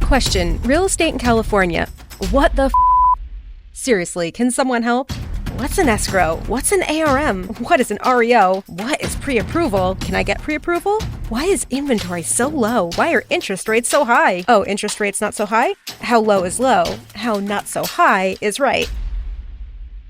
Question. Real estate in California. What the Seriously, can someone help? What's an escrow? What's an ARM? What is an REO? What is pre-approval? Can I get pre-approval? Why is inventory so low? Why are interest rates so high? Oh, interest rates not so high? How low is low? How not so high is right.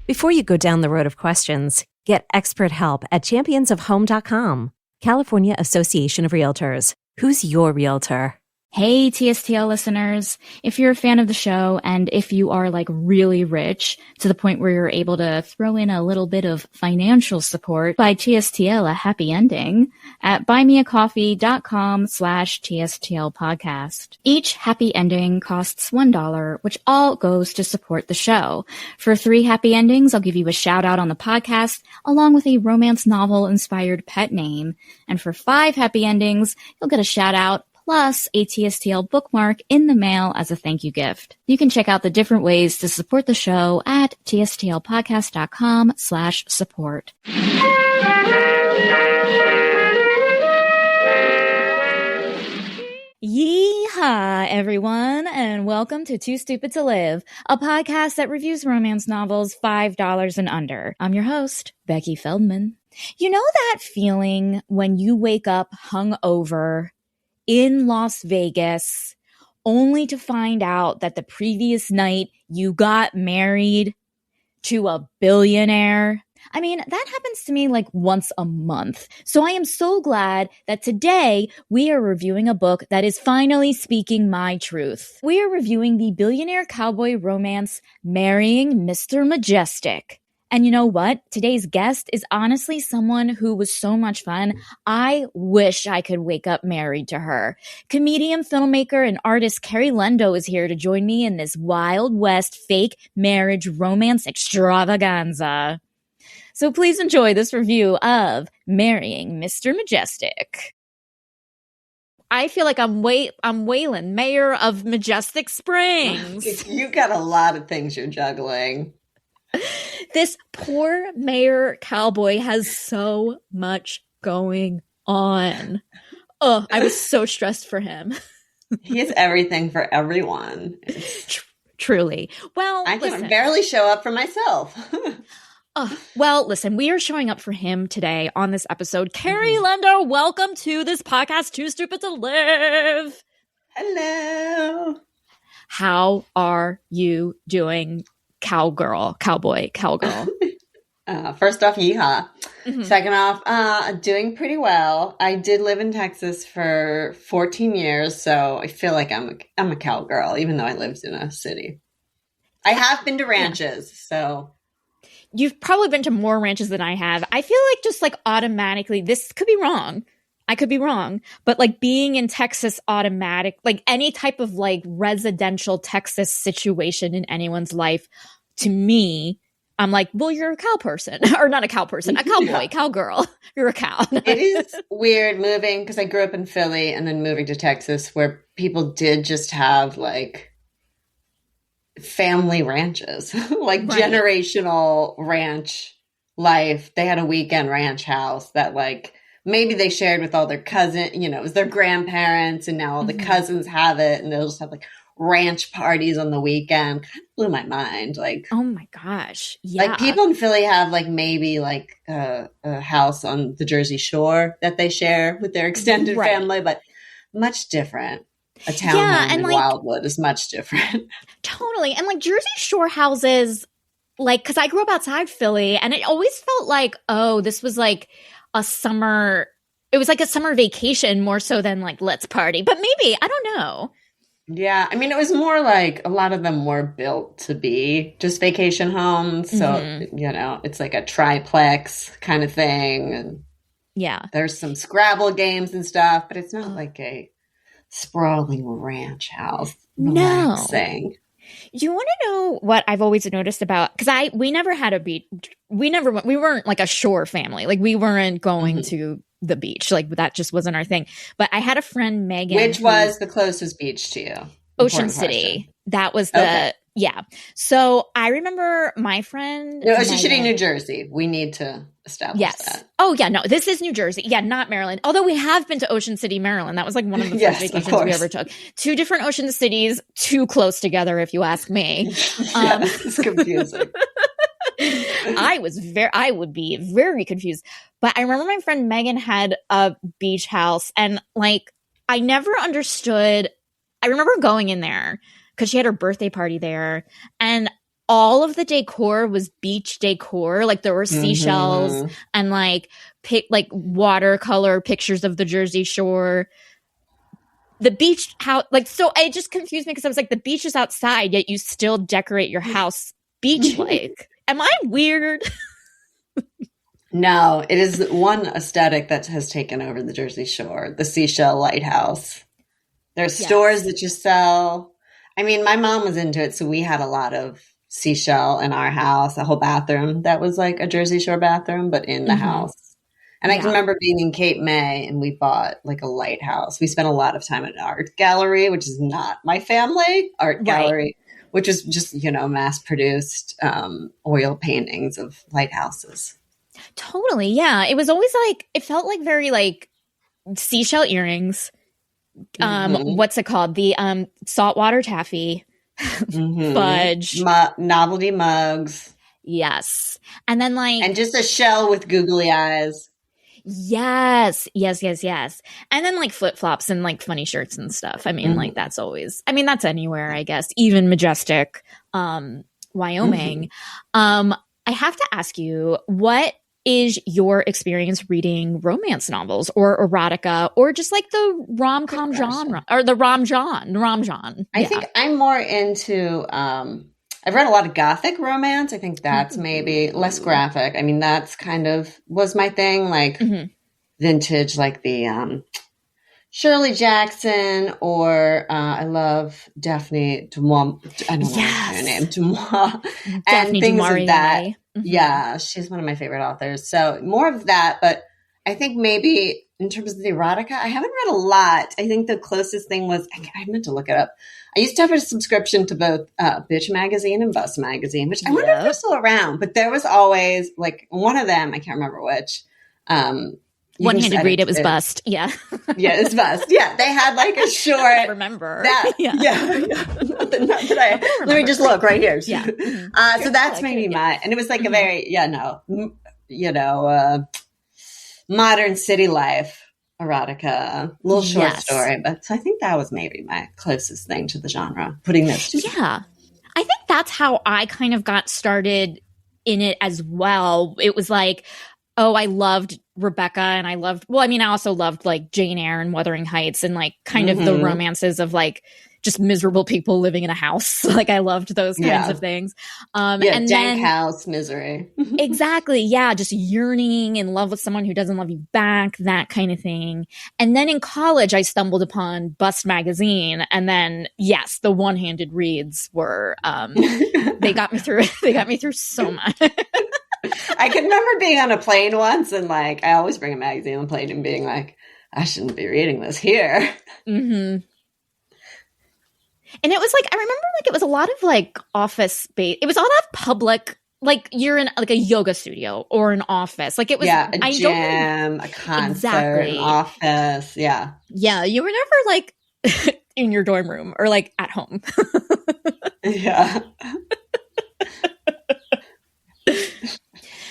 Before you go down the road of questions, get expert help at championsofhome.com. California Association of Realtors. Who's your realtor? Hey, TSTL listeners. If you're a fan of the show and if you are like really rich to the point where you're able to throw in a little bit of financial support, buy TSTL a happy ending at buymeacoffee.com/TSTL podcast. Each happy ending costs $1, which all goes to support the show. For 3 happy endings, I'll give you a shout out on the podcast along with a romance novel inspired pet name. And for 5 happy endings, you'll get a shout out plus a TSTL bookmark in the mail as a thank you gift. You can check out the different ways to support the show at tstlpodcast.com/support. Yeehaw, everyone, and welcome to Too Stupid to Live, a podcast that reviews romance novels $5 and under. I'm your host, Becky Feldman. You know that feeling when you wake up hungover in Las Vegas, only to find out that the previous night you got married to a billionaire? I mean, that happens to me like once a month. So I am so glad that today we are reviewing a book that is finally speaking my truth. We are reviewing the billionaire cowboy romance, Marrying Mr. Majestic. And you know what? Today's guest is honestly someone who was so much fun. I wish I could wake up married to her. Comedian, filmmaker, and artist Kerri Lendo is here to join me in this Wild West fake marriage romance extravaganza. So please enjoy this review of Marrying Mr. Majestic. I feel like I'm Waylon, mayor of Majestic Springs. You got a lot of things you're juggling. This poor mayor cowboy has so much going on. Oh, I was so stressed for him. He is everything for everyone. Truly. Well, I can barely show up for myself. Well, listen, we are showing up for him today on this episode. Kerri Lendo, welcome to this podcast, Too Stupid to Live. Hello. How are you doing, cowboy? First off, yeehaw. Second off, doing pretty well. I did live in Texas for 14 years, so I feel like I'm a cowgirl, even though I lived in a city. I have been to ranches, so... You've probably been to more ranches than I have. I feel like just like automatically, this could be wrong. I could be wrong. But like being in Texas like any type of like residential Texas situation in anyone's life, to me, I'm like, well, you're a cow person. Or not a cow person, a cowboy, cowgirl. You're a cow. It is weird moving, because I grew up in Philly and then moving to Texas where people did just have like family ranches, like generational ranch life. They had a weekend ranch house that like maybe they shared with all their cousins, it was their grandparents, and now all the cousins have it, and they'll just have like ranch parties on the weekend. Kind of blew my mind. Like, oh my gosh. Yeah. Like people in Philly have like maybe like a house on the Jersey Shore that they share with their extended family, but much different. A townhome in like, Wildwood is much different. Totally. And like Jersey Shore houses, like, because I grew up outside Philly, and it always felt like, oh, this was like a summer, it was like a summer vacation more so than like, let's party. But maybe, I don't know. Yeah. I mean, it was more like a lot of them were built to be just vacation homes. So, it's like a triplex kind of thing. And yeah, there's some Scrabble games and stuff, but it's not like a sprawling ranch house. Relaxing. No. You want to know what I've always noticed about, because we never had a beach. We weren't like a shore family. Like we weren't going to the beach. Like that just wasn't our thing. But I had a friend, Megan. Which was the closest beach to you? Ocean City. That was the Yeah. So I remember my friend. No, Ocean City, New Jersey. We need to establish that. Oh, yeah. No, this is New Jersey. Yeah, not Maryland. Although we have been to Ocean City, Maryland. That was like one of the first vacations we ever took. 2 different ocean cities, too close together, if you ask me. It's confusing. I would be very confused. But I remember my friend Megan had a beach house, and like, I never understood. I remember going in there because she had her birthday party there, and all of the decor was beach decor. Like, there were seashells and like watercolor pictures of the Jersey Shore. The beach house, like, so it just confused me because I was like, the beach is outside, yet you still decorate your house beach-like. Am I weird? No, it is one aesthetic that has taken over the Jersey Shore, the seashell lighthouse. There's stores that you sell. I mean, my mom was into it, so we had a lot of seashell in our house, a whole bathroom that was like a Jersey Shore bathroom, but in the house. And I can remember being in Cape May, and we bought like a lighthouse. We spent a lot of time at an art gallery, which is not my family art gallery, which is just, mass-produced oil paintings of lighthouses. Totally, yeah. It was always like, it felt like very like seashell earrings. What's it called? The saltwater taffy, fudge, novelty mugs. Yes, and then like, and just a shell with googly eyes. Yes. And then like flip flops and like funny shirts and stuff. I mean, like that's always. I mean, that's anywhere, I guess. Even Majestic, Wyoming. I have to ask you, what is your experience reading romance novels or erotica or just like the rom-com genre or the rom genre? I think I'm more into, I've read a lot of gothic romance. I think that's maybe less graphic. I mean, that's kind of was my thing, like vintage, like the Shirley Jackson, or I love Daphne du Maurier. I don't know her name, du Maurier, and things of that. Yeah, she's one of my favorite authors. So more of that, but I think maybe in terms of the erotica, I haven't read a lot. I think the closest thing was, I meant to look it up. I used to have a subscription to both Bitch Magazine and Bust Magazine, which I wonder if they're still around, but there was always like one of them, I can't remember which. One-handed read, it was Bust. Yeah. Yeah, it's Bust. Yeah, they had like a short. I remember. Not that let me just look right here. Yeah. So that's maybe my, and it was like a very, modern city life erotica, little short story. But so I think that was maybe my closest thing to the genre, putting those two. Yeah. I think that's how I kind of got started in it as well. It was like, oh, I loved Rebecca, and I also loved like Jane Eyre and Wuthering Heights, and like kind of the romances of like just miserable people living in a house. Like I loved those kinds of things. And dank then, house misery. Exactly. Yeah. Just yearning in love with someone who doesn't love you back, that kind of thing. And then in college, I stumbled upon Bust Magazine. And then, yes, the one-handed reads were, they got me through so much. I can remember being on a plane once, and like, I always bring a magazine on the plane and being like, I shouldn't be reading this here. Mm-hmm. And it was like, I remember like it was a lot of like office space. It was a lot of public, like you're in like a yoga studio or an office. Like it was a gym, a concert, an office. Yeah. Yeah. You were never like in your dorm room or like at home. Yeah.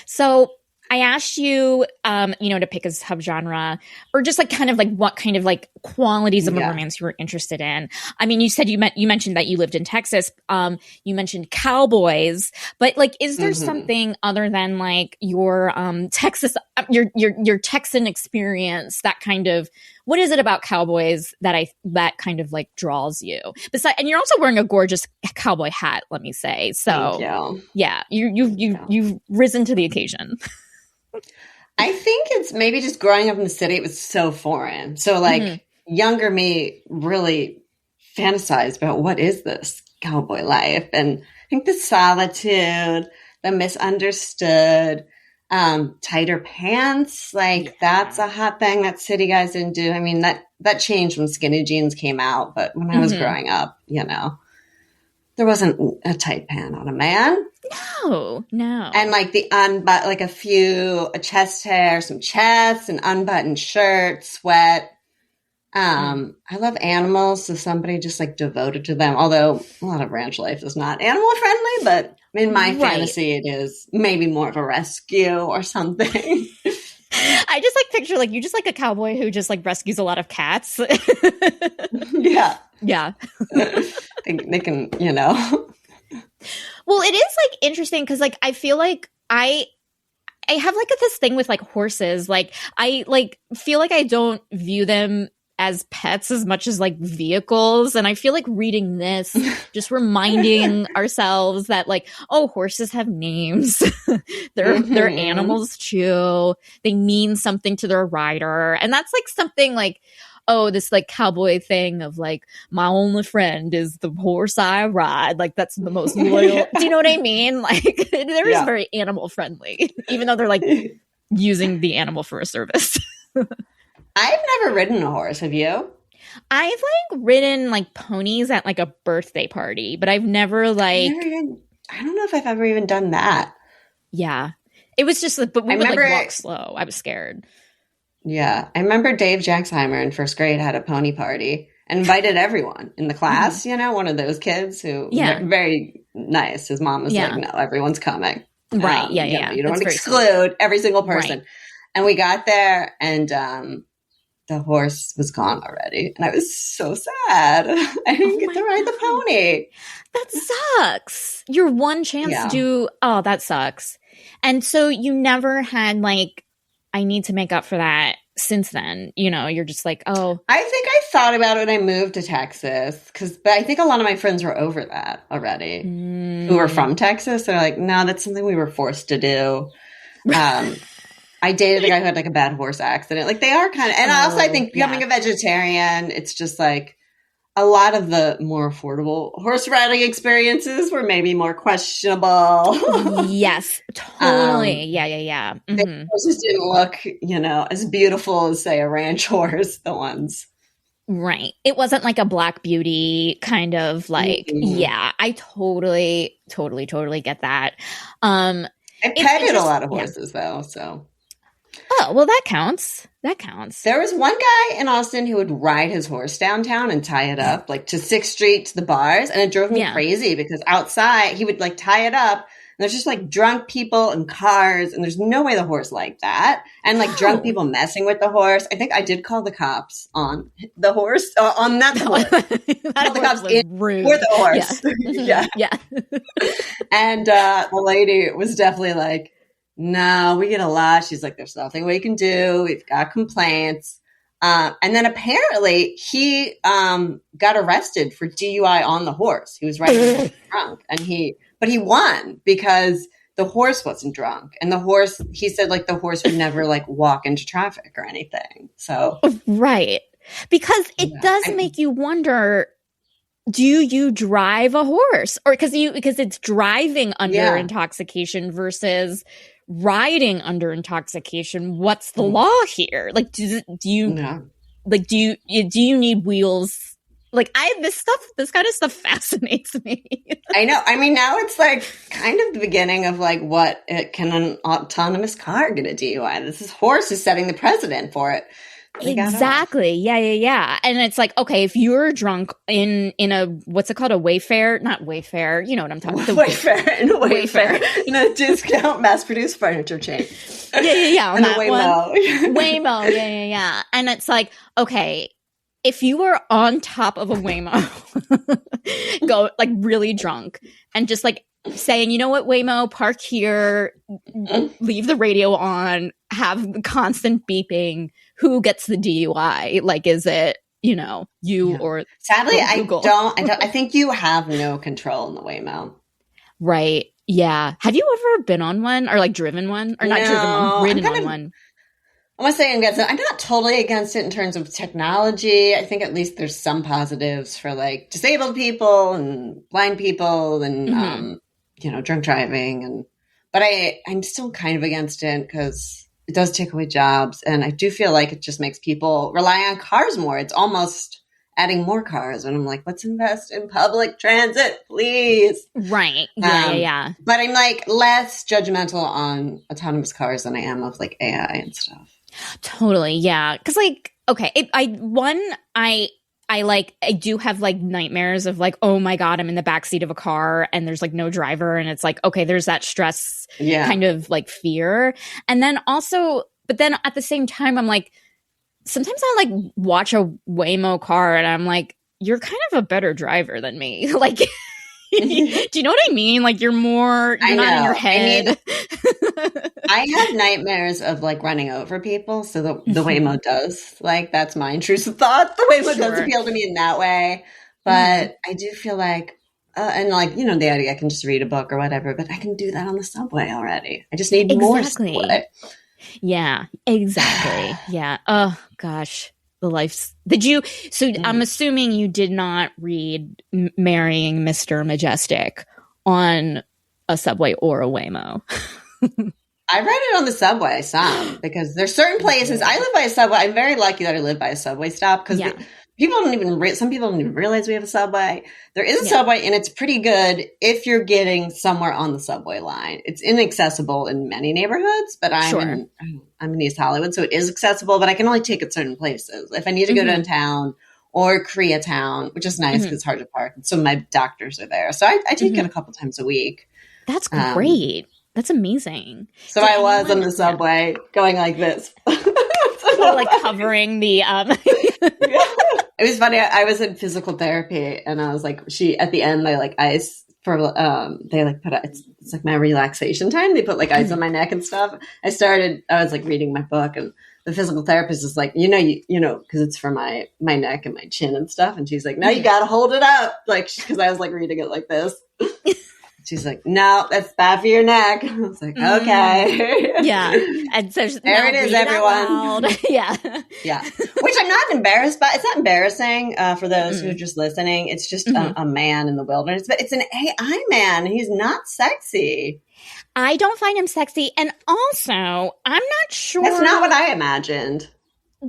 So I asked you, to pick a subgenre or just like kind of like what kind of like qualities of a romance you were interested in. I mean, you said you mentioned that you lived in Texas. You mentioned cowboys, but like, is there something other than like your Texas, your Texan experience that kind of, what is it about cowboys that kind of like draws you? Besides, and you're also wearing a gorgeous cowboy hat, let me say. So, thank you. Yeah, you've risen to the occasion. I think it's maybe just growing up in the city, it was so foreign. So like younger me really fantasized about what is this cowboy life? And I think the solitude, the misunderstood, tighter pants, like that's a hot thing that city guys didn't do. I mean, that changed when skinny jeans came out, but when I was growing up, there wasn't a tight pant on a man. No. And like like a chest hair, some chest, an unbuttoned shirt, sweat. I love animals, so somebody just like devoted to them. Although a lot of ranch life is not animal friendly, but in my fantasy, it is maybe more of a rescue or something. I just like picture like you just like a cowboy who just like rescues a lot of cats. Yeah. they can, you know. Well, it is like interesting because like I feel like I have like this thing with like horses. Like I like feel like I don't view them as pets as much as like vehicles. And I feel like reading this, just reminding ourselves that like, oh, horses have names. They're animals too. They mean something to their rider. And that's like something like, oh, this like cowboy thing of like, my only friend is the horse I ride. Like that's the most loyal. Do you know what I mean? Like they're just very animal friendly, even though they're like using the animal for a service. I've never ridden a horse. Have you? I've like ridden like ponies at like a birthday party, but I've never like. I don't know if I've ever even done that. Yeah, it was just like, but we would like walk slow. I was scared. Yeah, I remember Dave Jacksheimer in first grade had a pony party and invited everyone in the class. You know, one of those kids who very nice. His mom was like, "No, everyone's coming." Right? You don't want to exclude every single person. Right. And we got there, and the horse was gone already. And I was so sad. I didn't get to ride the pony. That sucks. Your one chance to do, that sucks. And so you never had like, I need to make up for that since then. You know, you're just like, oh. I think I thought about it when I moved to Texas. But I think a lot of my friends were over that already who were from Texas. They're like, no, that's something we were forced to do. I dated a guy who had like a bad horse accident. Like they are kind of, and also I think becoming a vegetarian, it's just like a lot of the more affordable horse riding experiences were maybe more questionable. Yes, totally. Yeah. Mm-hmm. The horses didn't look, you know, as beautiful as say a ranch horse, the ones. Right. It wasn't like a Black Beauty kind of like, I totally get that. I petted a lot of horses though, so. Oh, well, that counts. There was one guy in Austin who would ride his horse downtown and tie it up, like to 6th Street to the bars. And it drove me crazy because outside he would like tie it up. And there's just like drunk people and cars. And there's no way the horse liked that. And like drunk people messing with the horse. I think I did call the cops on the horse, on that horse. That the cops rude. For the horse. Yeah. And the lady was definitely like, no, we get a lot. She's like, there's nothing we can do. We've got complaints. And then apparently he got arrested for DUI on the horse. He was riding drunk but he won because the horse wasn't drunk. And the horse, he said like the horse would never like walk into traffic or anything. So. Right. Because it does make you wonder, do you drive a horse? Or because it's driving under intoxication versus riding under intoxication. What's the law here? Like, do you need wheels? Like this kind of stuff fascinates me. I know. I mean, now it's like kind of the beginning of like what can an autonomous car get a DUI? This horse is setting the precedent for it. Exactly. Yeah. And it's like, okay, if you're drunk in a, what's it called? A Wayfair? Not Wayfair. You know what I'm talking about. Wayfair. In a discount mass-produced furniture chain. Yeah. And a Waymo. Waymo. Yeah. And it's like, okay, if you were on top of a Waymo, go like really drunk and just like saying, you know what, Waymo, park here, leave the radio on, have constant beeping. Who gets the DUI? Like, is it, you or sadly, Google? I think you have no control in the Waymo. Right. Yeah. Have you ever been on one or like driven one or not driven one, ridden on one? I want to say I'm not totally against it in terms of technology. I think at least there's some positives for like disabled people and blind people and, drunk driving. But I'm still kind of against it because it does take away jobs. And I do feel like it just makes people rely on cars more. It's almost adding more cars. And I'm like, let's invest in public transit, please. Right. Yeah. But I'm like less judgmental on autonomous cars than I am of like AI and stuff. Totally. Yeah. Cause like, okay. I do have like nightmares of like, oh my God, I'm in the backseat of a car and there's like no driver. And it's like, okay, there's that stress kind of like fear. And then also, but then at the same time, I'm like, sometimes I like watch a Waymo car and I'm like, you're kind of a better driver than me. Like, do you know what I mean? Like you're not in your head. I have nightmares of like running over people. So the Waymo does, like, that's my intrusive thought. The Waymo does appeal to me in that way. But I do feel like, and like, the idea I can just read a book or whatever, but I can do that on the subway already. I just need more subway. Yeah, exactly. Yeah. Oh gosh. I'm assuming you did not read Marrying Mr. Majestic on a subway or a Waymo. I read it on the subway some because there's certain places. I live by a subway. I'm very lucky that I live by a subway stop because some people don't even realize we have a subway. There is a subway and it's pretty good if you're getting somewhere on the subway line. It's inaccessible in many neighborhoods, but I'm in East Hollywood, so it is accessible, but I can only take it certain places. If I need to go downtown or Koreatown, which is nice because it's hard to park. So my doctors are there. So I take it a couple times a week. That's great. That's amazing. So I was on the subway going like this. Like covering the It was funny. I was in physical therapy and I was like, at the end, they like ice for, they like put, it's like my relaxation time. They put like ice on my neck and stuff. I was like reading my book and the physical therapist is like, cause it's for my neck and my chin and stuff. And she's like, no, you got to hold it up. Like, cause I was like reading it like this. She's like, no, that's bad for your neck. I was like, okay. Yeah. And so there it is, everyone. Yeah. Yeah. Which I'm not embarrassed by. It's not embarrassing for those who are just listening. It's just a man in the wilderness. But it's an AI man. He's not sexy. I don't find him sexy. And also, I'm not sure. That's not what I imagined.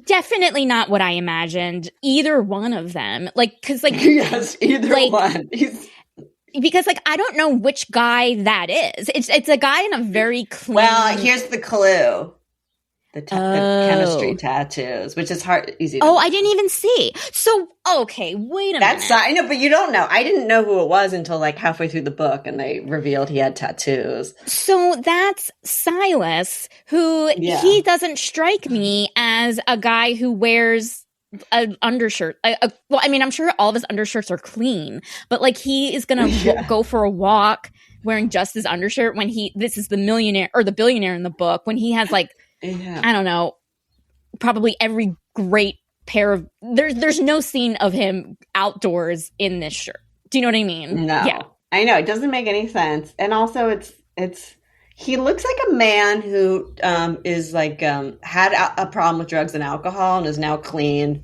Definitely not what I imagined. Either one of them. Like, because like. Yes, either one. Because, like, I don't know which guy that is. It's a guy in a very clean... Well, here's the clue. The chemistry tattoos, which is easy to know. I didn't even see. So, okay, wait a minute. I know, but you don't know. I didn't know who it was until, like, halfway through the book, and they revealed he had tattoos. So that's Silas, who he doesn't strike me as a guy who wears... an undershirt. Well, I mean, I'm sure all of his undershirts are clean, but like he is gonna go for a walk wearing just his undershirt when this is the millionaire or the billionaire in the book when he has like I don't know, probably every great pair of there's no scene of him outdoors in this shirt. Do you know what I mean? No. Yeah. I know. It doesn't make any sense. And also it's he looks like a man who is like had a problem with drugs and alcohol and is now clean,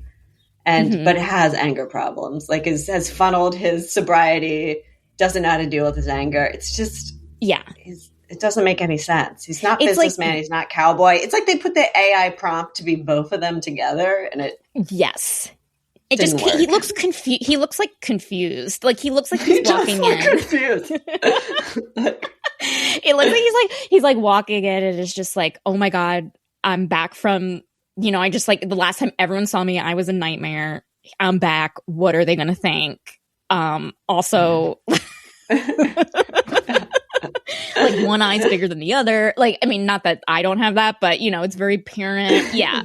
and but has anger problems. Like has funneled his sobriety, doesn't know how to deal with his anger. It's just it doesn't make any sense. He's not businessman. Like, he's not cowboy. It's like they put the AI prompt to be both of them together, and it It just work. He looks confused. He looks like confused. Like he looks like he's walking in. Confused. It looks like he's like walking in and it's just like, oh my God, I'm back from, I just like the last time everyone saw me, I was a nightmare. I'm back. What are they going to think? Also, like one eye's bigger than the other. Like, I mean, not that I don't have that, but it's very apparent. Yeah.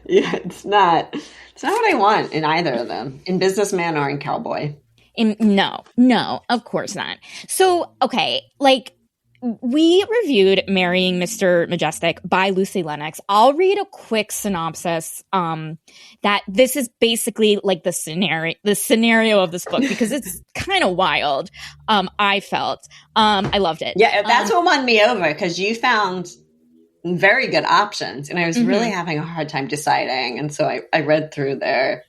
Yeah, it's not what I want in either of them, in Businessman or in Cowboy. No, of course not. So, okay, like we reviewed Marrying Mr. Majestic by Lucy Lennox. I'll read a quick synopsis. That this is basically like the scenario of this book because it's kind of wild. I felt I loved it. Yeah, that's what won me over because you found very good options, and I was really having a hard time deciding. And so I read through their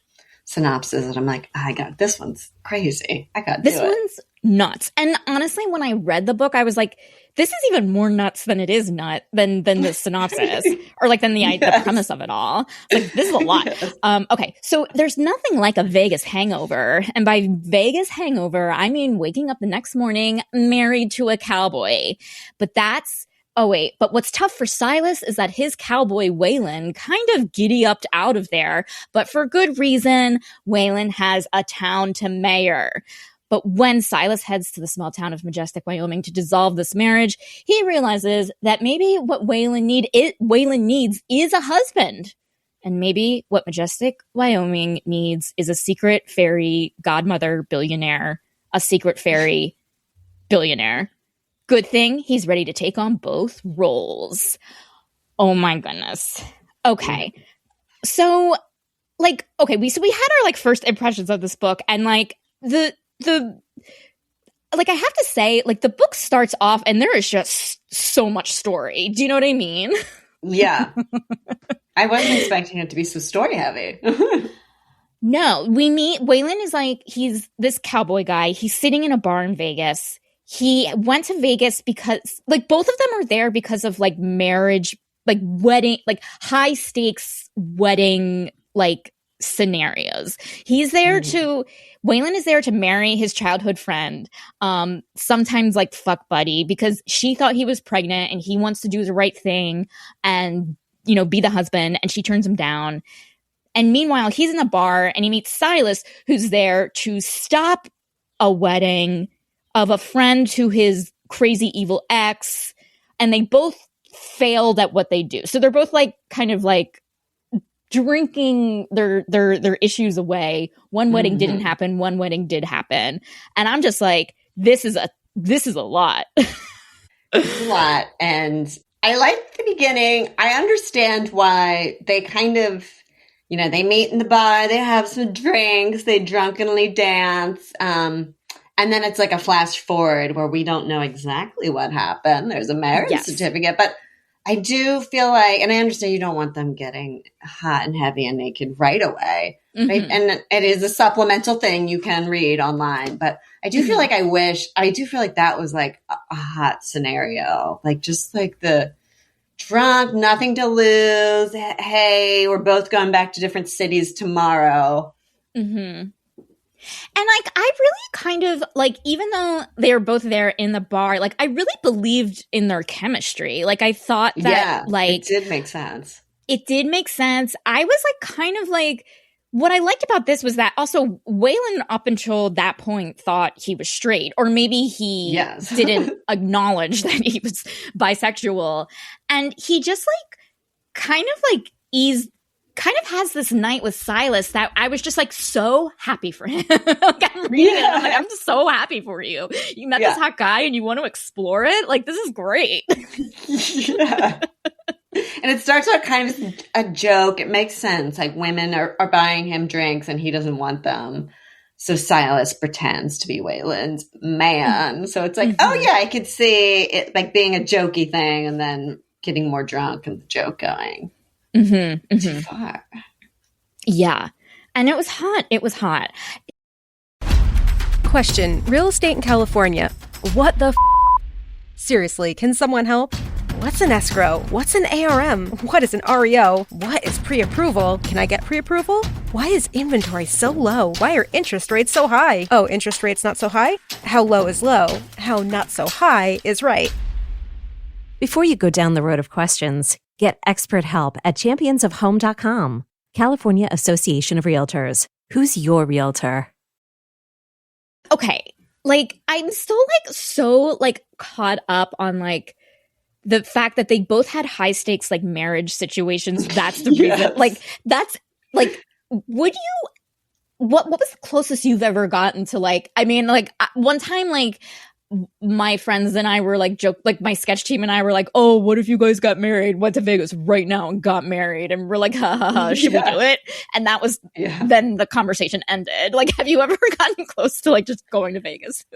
synopsis and I'm like, this one's crazy. I got to do it. This one's nuts. And honestly, when I read the book, I was like, this is even more nuts than it is than the synopsis or like than the premise of it all. Like, this is a lot. Yes. Okay. So there's nothing like a Vegas hangover. And by Vegas hangover, I mean waking up the next morning married to a cowboy. But what's tough for Silas is that his cowboy, Waylon, kind of giddy-upped out of there. But for good reason, Waylon has a town to mayor. But when Silas heads to the small town of Majestic, Wyoming to dissolve this marriage, he realizes that maybe what Waylon needs is a husband. And maybe what Majestic, Wyoming needs is a secret fairy godmother billionaire, a secret fairy billionaire. Good thing he's ready to take on both roles. Oh my goodness. Okay. So we had our like first impressions of this book, and like the I have to say, like, the book starts off and there is just so much story. Do you know what I mean? Yeah. I wasn't expecting it to be so story heavy. No, we meet Waylon is like, he's this cowboy guy. He's sitting in a bar in Vegas. He went to Vegas because like both of them are there because of like marriage, like wedding, like high stakes wedding, like scenarios. Waylon is there to marry his childhood friend, sometimes like fuck buddy, because she thought he was pregnant and he wants to do the right thing and, you know, be the husband, and she turns him down. And meanwhile, he's in a bar and he meets Silas, who's there to stop a wedding of a friend to his crazy evil ex, and they both failed at what they do. So they're both like kind of like drinking their issues away. One wedding didn't happen, one wedding did happen. And I'm just like, this is a lot. It's a lot. And I like the beginning. I understand why they kind of, you know, they meet in the bar, they have some drinks, they drunkenly dance. And then it's like a flash forward where we don't know exactly what happened. There's a marriage certificate, but I do feel like, and I understand you don't want them getting hot and heavy and naked right away. Right? And it is a supplemental thing you can read online. But I do feel like that was like a hot scenario. Like just like the drunk, nothing to lose. Hey, we're both going back to different cities tomorrow. And like, I really kind of like, even though they were both there in the bar, like I really believed in their chemistry. Like I thought that like it did make sense. It did make sense. I was like kind of like, what I liked about this was that also Waylon up until that point thought he was straight, or maybe he didn't acknowledge that he was bisexual. And he just like kind of has this night with Silas that I was just like so happy for him. Like I'm reading it, I'm like, I'm just so happy for you. You met this hot guy and you want to explore it? Like, this is great. And it starts out kind of a joke. It makes sense. Like women are buying him drinks and he doesn't want them. So Silas pretends to be Waylon's man. So it's like, oh yeah, I could see it like being a jokey thing and then getting more drunk and the joke going. Too far. Yeah. And it was hot. It was hot. Question: real estate in California. What the Seriously, can someone help? What's an escrow? What's an ARM? What is an REO? What is pre-approval? Can I get pre-approval? Why is inventory so low? Why are interest rates so high? Oh, interest rates not so high? How low is low? How not so high is right. Before you go down the road of questions, get expert help at championsofhome.com. California Association of Realtors. Who's your realtor? Okay. Like, I'm still like so like caught up on like the fact that they both had high stakes like marriage situations. That's the reason. Like, that's like, would you, what was the closest you've ever gotten to like, I mean, like one time, like my friends and I were like like my sketch team and I were like, oh, what if you guys got married, went to Vegas right now and got married? And we're like, ha ha ha, should we do it? And that was, then the conversation ended. Like, have you ever gotten close to like just going to Vegas?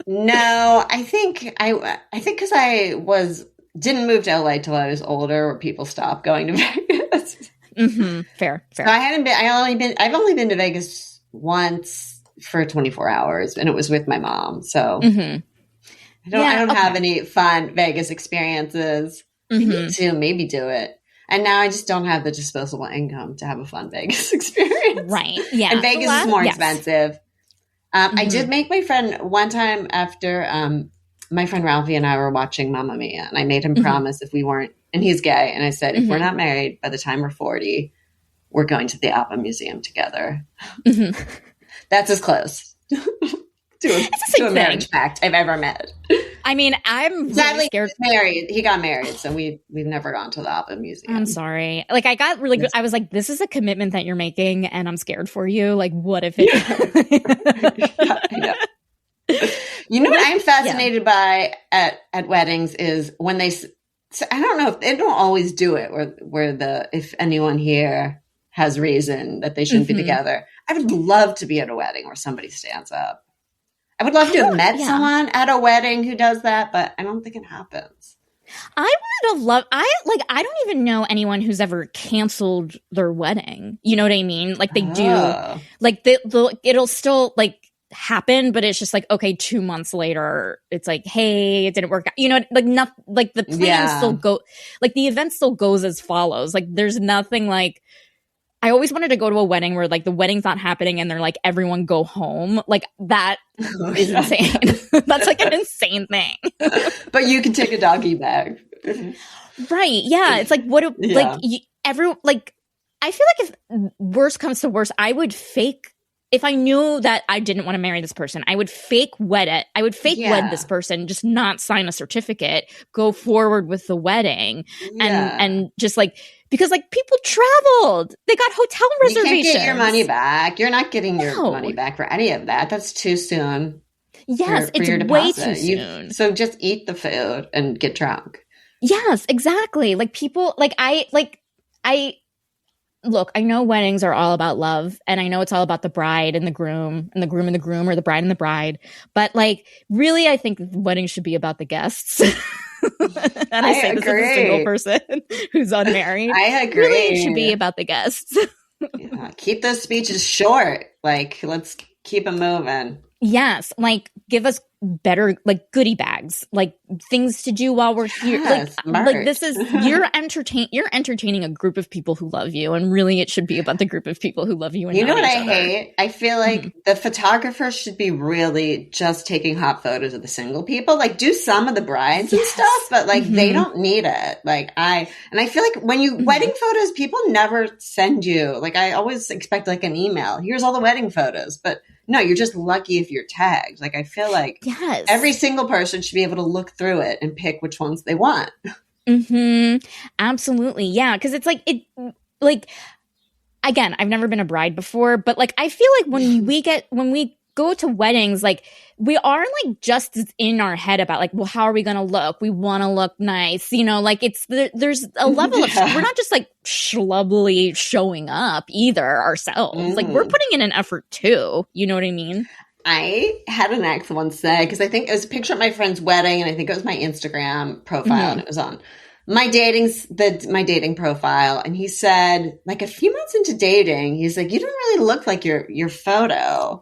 No, I think because I didn't move to LA till I was older, where people stopped going to Vegas. Fair. So I've only been to Vegas once for 24 hours, and it was with my mom. So I don't have any fun Vegas experiences. I need to maybe do it. And now I just don't have the disposable income to have a fun Vegas experience. Right. Yeah. And Vegas is more expensive. I did make my friend one time after my friend Ralphie and I were watching Mamma Mia, and I made him promise if we weren't, and he's gay, and I said, if we're not married by the time we're 40, we're going to the ABBA Museum together. That's as close to a marriage pact I've ever met. I mean, I'm sadly scared. He got married, so we've never gone to the ABBA Museum. I'm sorry. Like, I got really good. I was like, this is a commitment that you're making, and I'm scared for you. Like, what if it? Yeah. You know what I'm fascinated by at weddings is when they. I don't know if they don't always do it, where if anyone here has reason that they shouldn't be together. I would love to be at a wedding where somebody stands up. I would love to have met someone at a wedding who does that, but I don't think it happens. I would have loved. I don't even know anyone who's ever canceled their wedding. You know what I mean? Like they do. Like it'll still like happen, but it's just like, okay, 2 months later, it's like, hey, it didn't work out. You know, like nothing. Like the plan still go. Like the event still goes as follows. Like there's nothing like. I always wanted to go to a wedding where like the wedding's not happening and they're like, everyone go home. Like that is insane. That's like an insane thing. But you can take a doggy bag. Right. Yeah. It's like, like I feel like if worse comes to worse, I would fake, if I knew that I didn't want to marry this person, I would fake wed it. I would fake wed this person, just not sign a certificate, go forward with the wedding and just like, because like people traveled, they got hotel reservations. You can't get your money back. You're not getting your money back for any of that. That's too soon. Yes, for your it's way too soon. So just eat the food and get drunk. Yes, exactly. Like people, look, I know weddings are all about love, and I know it's all about the bride and the groom, and the groom and the groom, or the bride and the bride. But like, really, I think weddings should be about the guests. And I say agree. This as a single person who's unmarried. I agree. Really, it should be about the guests. Keep those speeches short. Like, let's keep them moving. Yes, like give us better, like goodie bags, like things to do while we're here. Like this is you're entertaining a group of people who love you, and really, it should be about the group of people who love you. And you know what I other. hate? I feel like the photographer should be really just taking hot photos of the single people. Like, do some of the brides and stuff, but like they don't need it. Like I feel like when you wedding photos, people never send you. Like I always expect like an email. Here's all the wedding photos, but. No, you're just lucky if you're tagged. Like, I feel like every single person should be able to look through it and pick which ones they want. Absolutely. Yeah. Cause it's like, again, I've never been a bride before, but like, I feel like when we go to weddings, like we are like just in our head about like, well, how are we going to look? We want to look nice, you know, like there's a level of, we're not just like schlubbily showing up either ourselves. Like we're putting in an effort too. You know what I mean? I had an ex once say, because I think it was a picture of my friend's wedding, and I think it was my Instagram profile, and it was on my dating profile, and he said, like a few months into dating, he's like, you don't really look like your photo.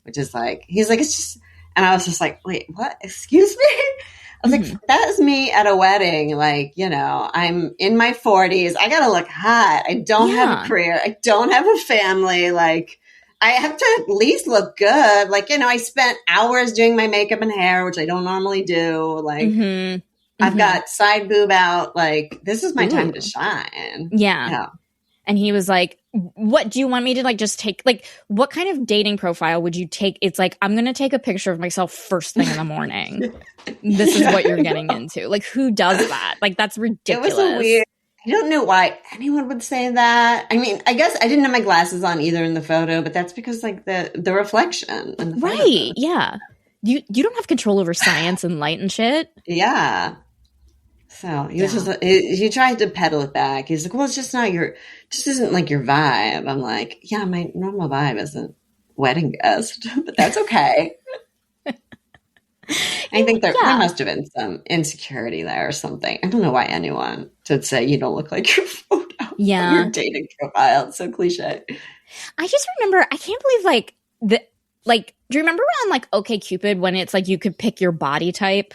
Which is like, he's like, it's just, and I was just like, wait, what? Excuse me? I was like, that is me at a wedding. Like, you know, I'm in my 40s. I got to look hot. I don't have a career. I don't have a family. Like, I have to at least look good. Like, you know, I spent hours doing my makeup and hair, which I don't normally do. Like, I've got side boob out. Like, this is my time to shine. Yeah. And he was like, what do you want me to like just take? Like, what kind of dating profile would you take? It's like, I'm going to take a picture of myself first thing in the morning. This is what you're getting into. Like, who does that? Like, that's ridiculous. It was a weird. I don't know why anyone would say that. I mean, I guess I didn't have my glasses on either in the photo, but that's because like the reflection. In the right. Yeah. You don't have control over science and light and shit. Yeah. So he was just, he tried to pedal it back. He's like, well, it's just not just isn't like your vibe. I'm like, yeah, my normal vibe isn't wedding guest, but that's okay. I think there must have been some insecurity there or something. I don't know why anyone would say you don't look like your photo. Yeah. Your dating profile. It's so cliche. I just remember, I can't believe like do you remember on like OkCupid when it's like you could pick your body type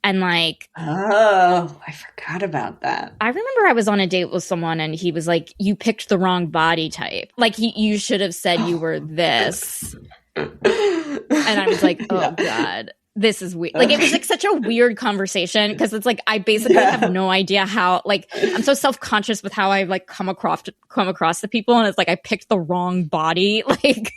and like Oh, I forgot about that. I remember I was on a date with someone and he was like, you picked the wrong body type. Like you should have said you were this. And I was like, oh God, this is weird. Like it was like such a weird conversation because it's like I basically have no idea how, like I'm so self-conscious with how I like come across the people, and it's like I picked the wrong body. Like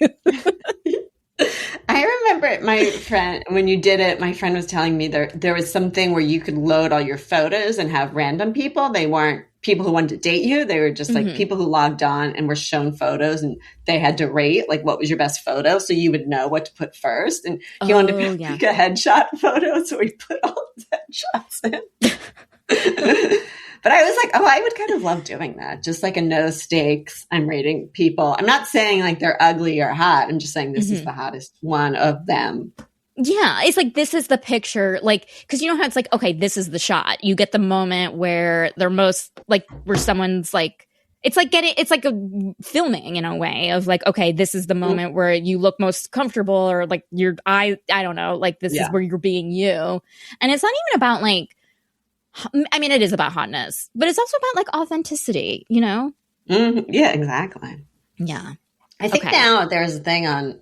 I remember my friend, when you did it, my friend was telling me there was something where you could load all your photos and have random people. They weren't people who wanted to date you. They were just like people who logged on and were shown photos, and they had to rate like what was your best photo, so you would know what to put first. And he wanted to pick a headshot photo, so he put all his headshots in. But I was like, oh, I would kind of love doing that. Just like a no stakes. I'm rating people. I'm not saying like they're ugly or hot. I'm just saying this is the hottest one of them. Yeah, it's like this is the picture, like because you know how it's like, okay, this is the shot. You get the moment where they're most like where someone's like, it's like a filming in a way of like, okay, this is the moment where you look most comfortable, or like I don't know, like this is where you're being you, and it's not even about like. I mean, it is about hotness, but it's also about like authenticity, you know? Yeah, exactly. Yeah. I think now there's a thing on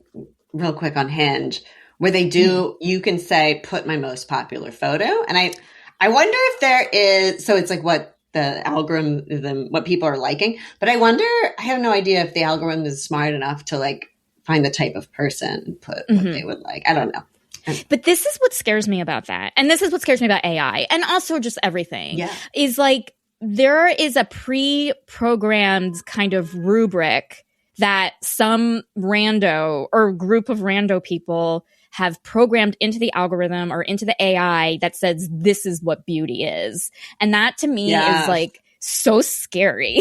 real quick on Hinge where they do, you can say, put my most popular photo. And I wonder if there is, so it's like what the algorithm, what people are liking, but I wonder, I have no idea if the algorithm is smart enough to like find the type of person and put what they would like. I don't know. But this is what scares me about that. And this is what scares me about AI and also just everything. Yeah. Is like there is a pre-programmed kind of rubric that some rando or group of rando people have programmed into the algorithm or into the AI that says this is what beauty is. And that to me is like so scary.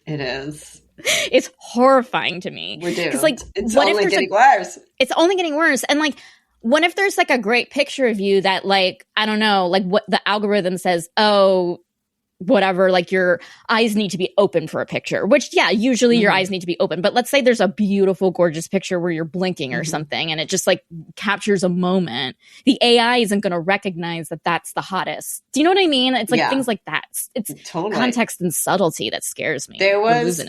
It is. It's horrifying to me. We're doomed. Because like, it's what only if getting worse. It's only getting worse. And like, what if there's like a great picture of you that like, I don't know, like what the algorithm says, oh, whatever, like your eyes need to be open for a picture, which usually your eyes need to be open. But let's say there's a beautiful, gorgeous picture where you're blinking or something and it just like captures a moment. The AI isn't going to recognize that that's the hottest. Do you know what I mean? It's like things like that. It's totally context and subtlety that scares me. There was,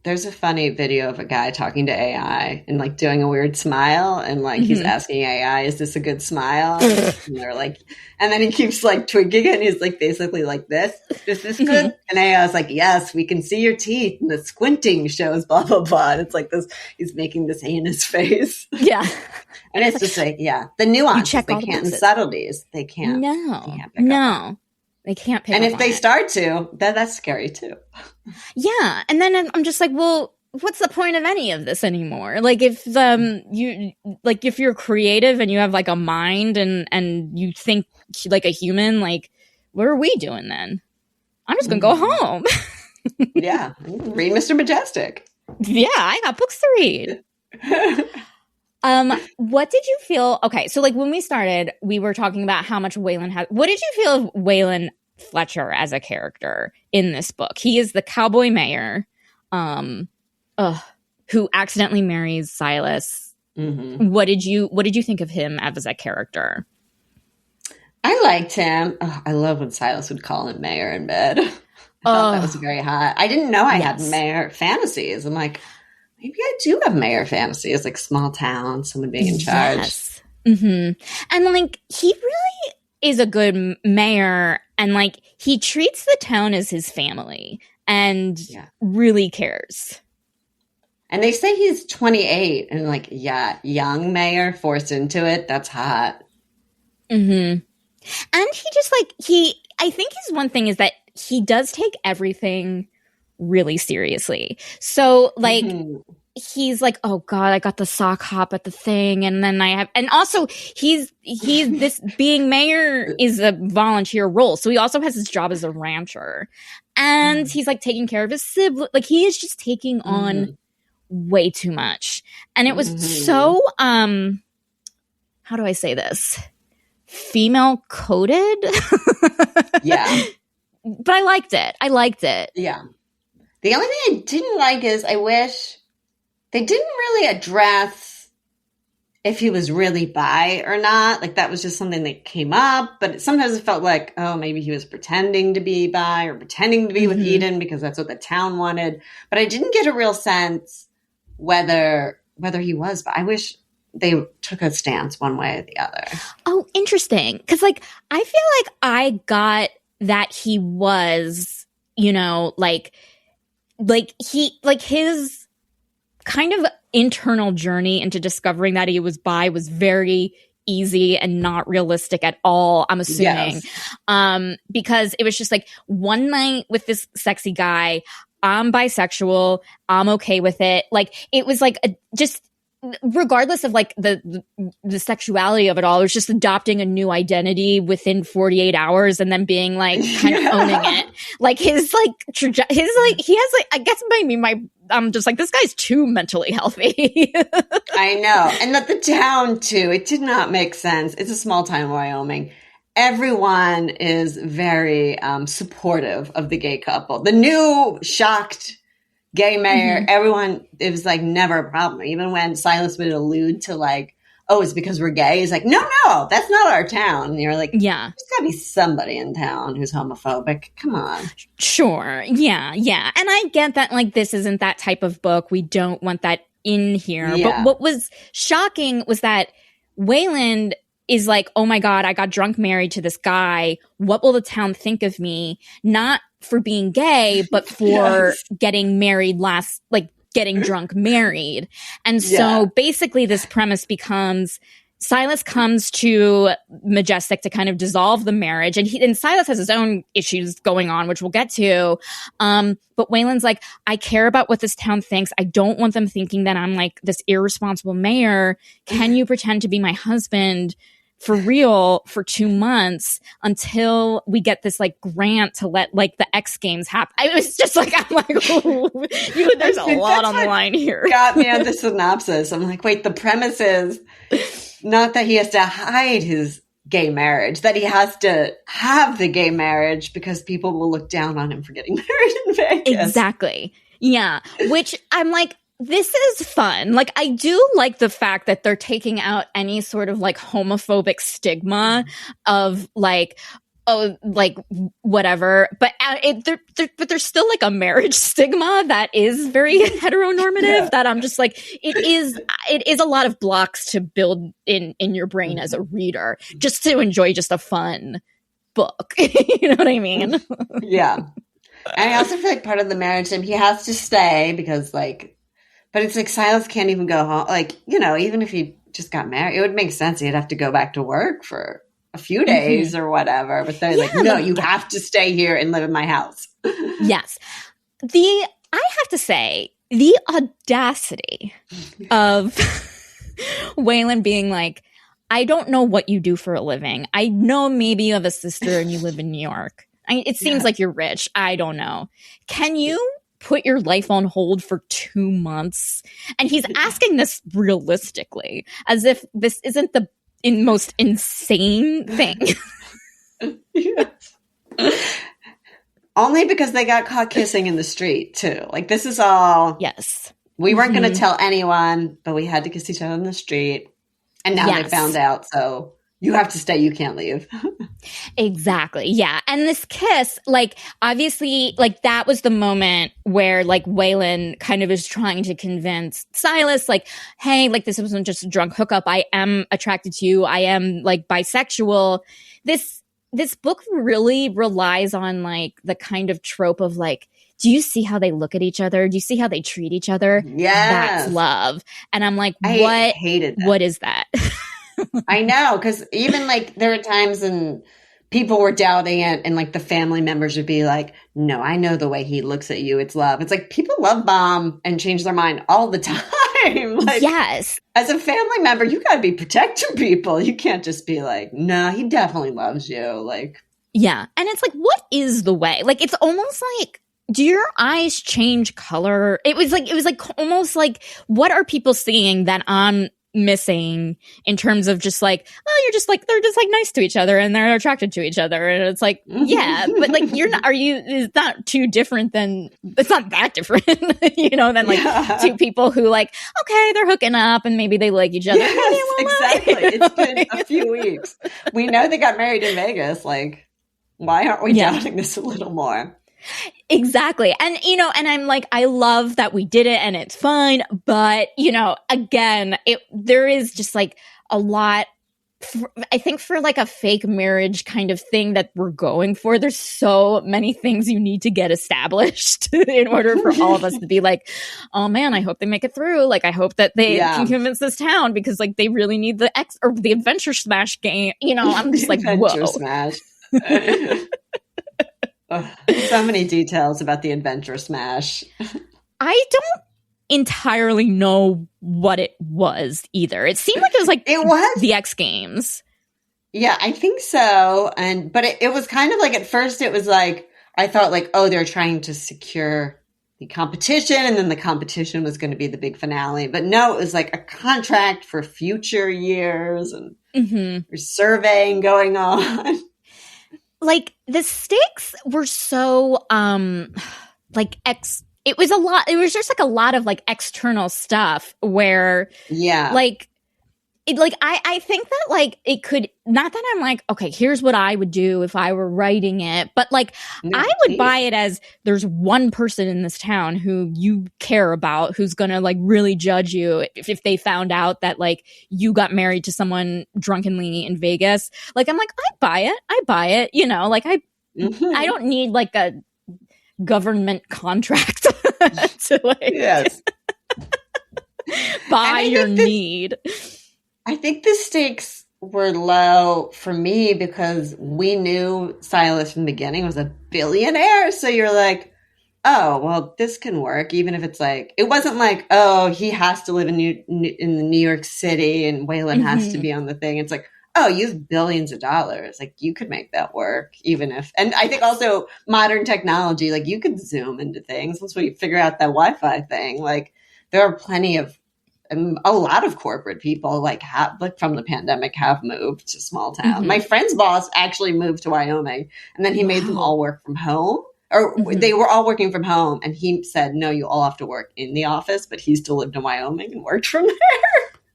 there's a funny video of a guy talking to AI and like doing a weird smile and like he's asking AI, is this a good smile? And they're like, and then he keeps like twigging it and he's like basically like this, is this good? And AI is like, yes, we can see your teeth and the squinting shows blah, blah, blah. And it's like this, he's making this heinous face. Yeah. And it's just like, the nuance, they can't, and subtleties, they can't. They can't pick up. And if they start to, that's scary too. Yeah. And then I'm just like, well, what's the point of any of this anymore? Like if if you're creative and you have like a mind and you think like a human, like what are we doing then? I'm just going to go home. Read Mr. Majestic. Yeah, I got books to read. What did you feel? Okay, so like when we started, we were talking about how much Waylon had. What did you feel of Waylon Fletcher as a character in this book? He is the cowboy mayor, who accidentally marries Silas. What did you think of him as a character? I liked him. Oh, I love when Silas would call him mayor in bed. I thought that was very hot. I didn't know I had mayor fantasies. I'm like, maybe I do have mayor fantasies, like small town, someone being in charge. Yes. And like, he really is a good mayor, and like, he treats the town as his family and really cares. And they say he's 28 and like, young mayor forced into it. That's hot. And he just like, I think his one thing is that he does take everything really seriously. So like, he's like, oh God, I got the sock hop at the thing. And then and also he's this being mayor is a volunteer role. So he also has his job as a rancher and he's like taking care of his sibling. Like he is just taking on way too much. And it was so, how do I say this? Female coded? but I liked it. Yeah. The only thing I didn't like is I wish they didn't really address if he was really bi or not. Like, that was just something that came up, but sometimes it felt like, oh, maybe he was pretending to be bi or pretending to be with Eden because that's what the town wanted. But I didn't get a real sense whether he was bi. I wish they took a stance one way or the other. Oh, interesting. Because, like, I feel like I got that he was, you know, like his kind of internal journey into discovering that he was bi was very easy and not realistic at all, I'm assuming. Yes. Because it was just like one night with this sexy guy, I'm bisexual, I'm okay with it. Like, it was like just regardless of like the sexuality of it all, it was just adopting a new identity within 48 hours and then being like kind of owning it. Like he has like, I guess maybe I'm just like, this guy's too mentally healthy. I know. And that the town too, it did not make sense. It's a small town in Wyoming. Everyone is very supportive of the gay couple. The new shocked gay mayor, everyone, it was like never a problem. Even when Silas would allude to like, oh, it's because we're gay. He's like, no, that's not our town. And you're like, yeah, there's got to be somebody in town who's homophobic. Come on. Sure. Yeah. And I get that, like, this isn't that type of book. We don't want that in here. Yeah. But what was shocking was that Wayland is like, oh my God, I got drunk married to this guy. What will the town think of me? Not for being gay, but for getting married getting drunk married. And so basically this premise becomes Silas comes to Majestic to kind of dissolve the marriage. And Silas has his own issues going on, which we'll get to. But Wayland's like, I care about what this town thinks. I don't want them thinking that I'm like this irresponsible mayor. Can you pretend to be my husband for real for 2 months until we get this like grant to let like the X Games happen? I was just like, I'm like, there's a lot on the line here. Got me on the synopsis. I'm like, wait, the premise is not that he has to hide his gay marriage, that he has to have the gay marriage because people will look down on him for getting married in Vegas. Exactly. Yeah. Which I'm like, this is fun. Like, I do like the fact that they're taking out any sort of like homophobic stigma of like, oh, like whatever. But but there's still like a marriage stigma that is very heteronormative that I'm just like, it is a lot of blocks to build in your brain as a reader just to enjoy just a fun book. You know what I mean? Yeah. And I also feel like part of the marriage, he has to stay because like, but it's like Silas can't even go home. Like, you know, even if he just got married, it would make sense. He'd have to go back to work for a few days or whatever. But they're like, no, you have to stay here and live in my house. Yes. I have to say, the audacity of Wayland being like, I don't know what you do for a living. I know maybe you have a sister and you live in New York. It seems like you're rich. I don't know. Can you put your life on hold for 2 months? And he's asking this realistically, as if this isn't the most insane thing. Yes. Only because they got caught kissing in the street too. Like, this is all. Yes. We weren't going to tell anyone, but we had to kiss each other in the street. And now they found out. So you have to stay. You can't leave. Exactly. Yeah. And this kiss, like, obviously, like, that was the moment where, like, Wayland kind of is trying to convince Silas, like, hey, like, this wasn't just a drunk hookup. I am attracted to you. I am, like, bisexual. This book really relies on, like, the kind of trope of, like, do you see how they look at each other? Do you see how they treat each other? Yes. That's love. And I'm like, I hated that. What is that? I know, because even like there were times when people were doubting it and like the family members would be like, no, I know the way he looks at you. It's love. It's like people love bomb and change their mind all the time. Like, yes. As a family member, you got to be protecting people. You can't just be like, no, he definitely loves you. Like, yeah. And it's like, what is the way? Like, it's almost like, do your eyes change color? It was like almost like, what are people seeing that I'm missing in terms of just like, oh, you're just like, they're just like nice to each other and they're attracted to each other. And it's like, yeah, but like, it's not too different than, it's not that different, than like two people who like, okay, they're hooking up and maybe they like each other. Yes, exactly. It's been a few weeks. We know they got married in Vegas. Like, why aren't we doubting this a little more? Exactly. And, and I'm like, I love that we did it and it's fine. But, again, there is just like a lot, I think for like a fake marriage kind of thing that we're going for, there's so many things you need to get established in order for all of us to be like, oh man, I hope they make it through. Like, I hope that they can convince this town because like they really need the the adventure smash game. I'm just like, whoa. Smash. So many details about the adventure smash. I don't entirely know what it was either. It seemed like it was the X Games. Yeah, I think so. But it was kind of like at first it was like I thought like, oh, they're trying to secure the competition and then the competition was going to be the big finale. But no, it was like a contract for future years and there's surveying going on. Like the stakes were so it was a lot. It was just like a lot of like external stuff where I think that like it could, not that I'm like, okay, here's what I would do if I were writing it, but like I would buy it as there's one person in this town who you care about who's gonna like really judge you if they found out that like you got married to someone drunkenly in Vegas. Like I'm like, I buy it, like I don't need like a government contract to like buy your need. I think the stakes were low for me because we knew Silas from the beginning was a billionaire. So you're like, oh, well, this can work. Even if it's like, it wasn't like, oh, he has to live in New York City and Waylon has to be on the thing. It's like, oh, you have billions of dollars. Like you could make that work even if, and I think also modern technology, like you could zoom into things once we figure out that Wi-Fi thing. Like there are plenty of, a lot of corporate people like from the pandemic have moved to small town. My friend's boss actually moved to Wyoming and then he made them all work from home or they were all working from home. And he said, no, you all have to work in the office, but he still lived in Wyoming and worked from there.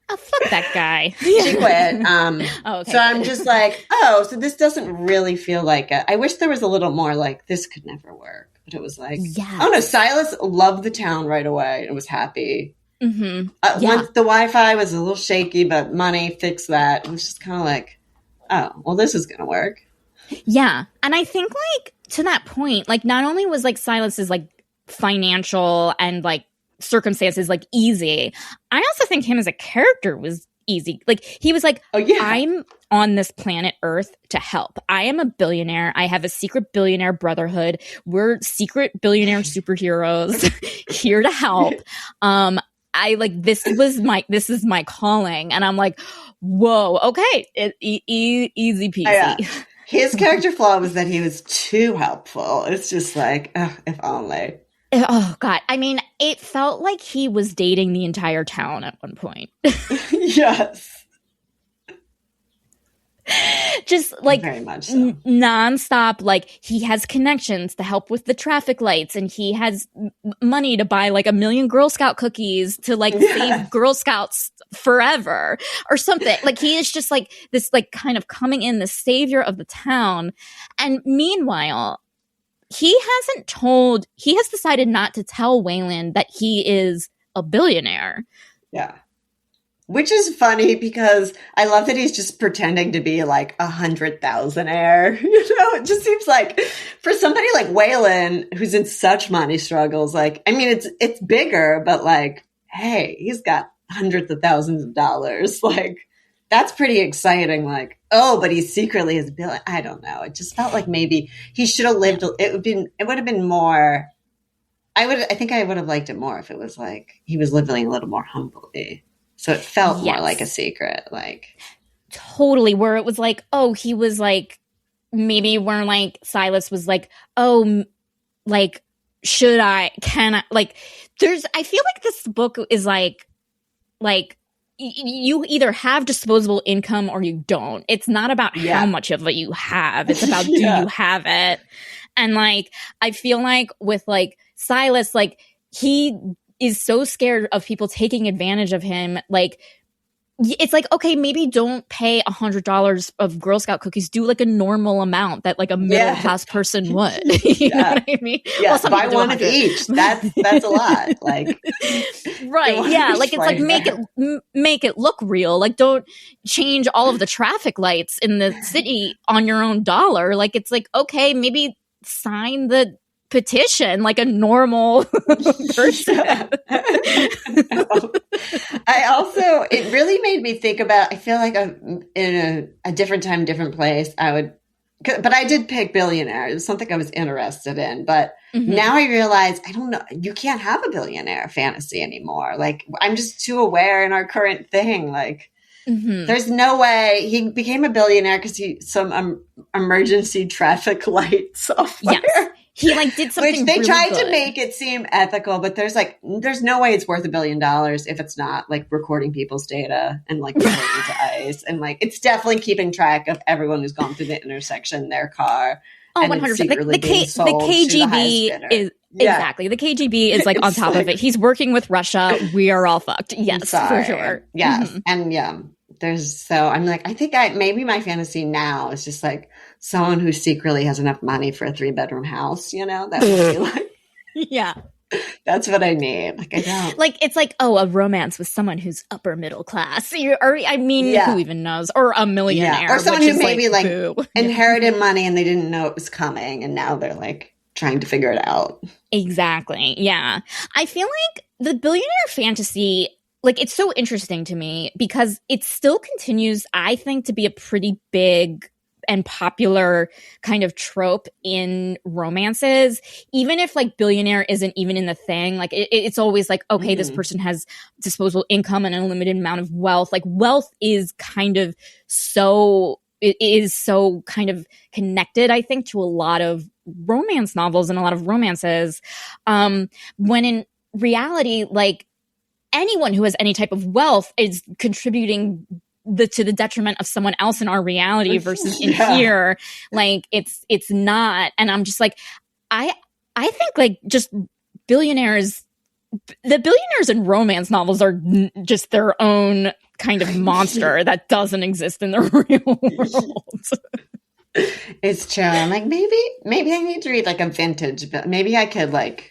Oh, fuck that guy. She quit. Okay. So I'm just like, oh, so this doesn't really feel like I wish there was a little more like this could never work. But it was like, oh no, Silas loved the town right away and was happy. Once the Wi-Fi was a little shaky, but money fixed that. It was just kind of like, oh, well, this is going to work. Yeah. And I think like to that point, like not only was like Silas's like financial and like circumstances like easy, I also think him as a character was easy. Like he was like, I'm on this planet Earth to help. I am a billionaire. I have a secret billionaire brotherhood. We're secret billionaire superheroes here to help. I like this is my calling, and I'm like, whoa, okay, easy peasy. His character flaw was that he was too helpful. It's just like, if only. Oh God, I mean, it felt like he was dating the entire town at one point. Yes. Just like very much so. Nonstop, like he has connections to help with the traffic lights and he has money to buy like 1 million Girl Scout cookies to like save Girl Scouts forever or something. Like he is just like this like kind of coming in the savior of the town. And meanwhile, he has decided not to tell Waylon that he is a billionaire. Yeah. Which is funny because I love that he's just pretending to be like 100,000-aire. It just seems like for somebody like Waylon, who's in such money struggles, like, I mean, it's bigger, but like, hey, he's got hundreds of thousands of dollars. Like, that's pretty exciting. Like, oh, but he secretly is billion. I don't know. It just felt like maybe he should have lived. It would have been more. I think I would have liked it more if it was like he was living a little more humbly. So it felt more like a secret, like totally. Where it was like, oh, he was like, maybe where like Silas was like, oh, like, can I, like, I feel like this book is like, you either have disposable income or you don't. It's not about how much of it you have. It's about do you have it? And like, I feel like with like Silas, like he is so scared of people taking advantage of him. Like, it's like, okay, maybe don't pay $100 of Girl Scout cookies. Do like a normal amount that like a middle class person would. You know what I mean? Yeah, well, buy one of each. That's a lot. Like, right? Yeah, like it's like make it look real. Like, don't change all of the traffic lights in the city on your own dollar. Like, it's like, okay, maybe sign the petition like a normal person. I also, it really made me think about, I feel like I'm in a different time, different place. But I did pick Billionaire. It was something I was interested in. But now I realize, I don't know, you can't have a billionaire fantasy anymore. Like, I'm just too aware in our current thing. Like, there's no way he became a billionaire because some emergency traffic light software. Yes. He like did something which they really tried good to make it seem ethical, but there's no way it's worth $1 billion if it's not like recording people's data and like reporting to ICE, and like it's definitely keeping track of everyone who's gone through the intersection in their car. Oh, 100%. The KGB is exactly. The KGB is like on top of it. He's working with Russia. We are all fucked. Yes, for sure. Yes, and I'm like, I think maybe my fantasy now is just like someone who secretly has enough money for a 3-bedroom house, you know? That would be like, that's what I need. Like, I don't. Like, it's like, a romance with someone who's upper middle class. Who even knows? Or a millionaire. Or someone who maybe like inherited money and they didn't know it was coming. And now they're like trying to figure it out. Exactly. Yeah. I feel like the billionaire fantasy, like, it's so interesting to me because it still continues, I think, to be a pretty big and popular kind of trope in romances. Even if like billionaire isn't even in the thing, like it's always like, okay, this person has disposable income and an unlimited amount of wealth. Like, wealth is kind of so kind of connected, I think, to a lot of romance novels and a lot of romances. When in reality, like, anyone who has any type of wealth is contributing to the detriment of someone else in our reality versus in here. Like, it's not. And I'm just like, I think like just the billionaires in romance novels are just their own kind of monster that doesn't exist in the real world. It's true. I'm like, maybe I need to read like a vintage, but maybe I could like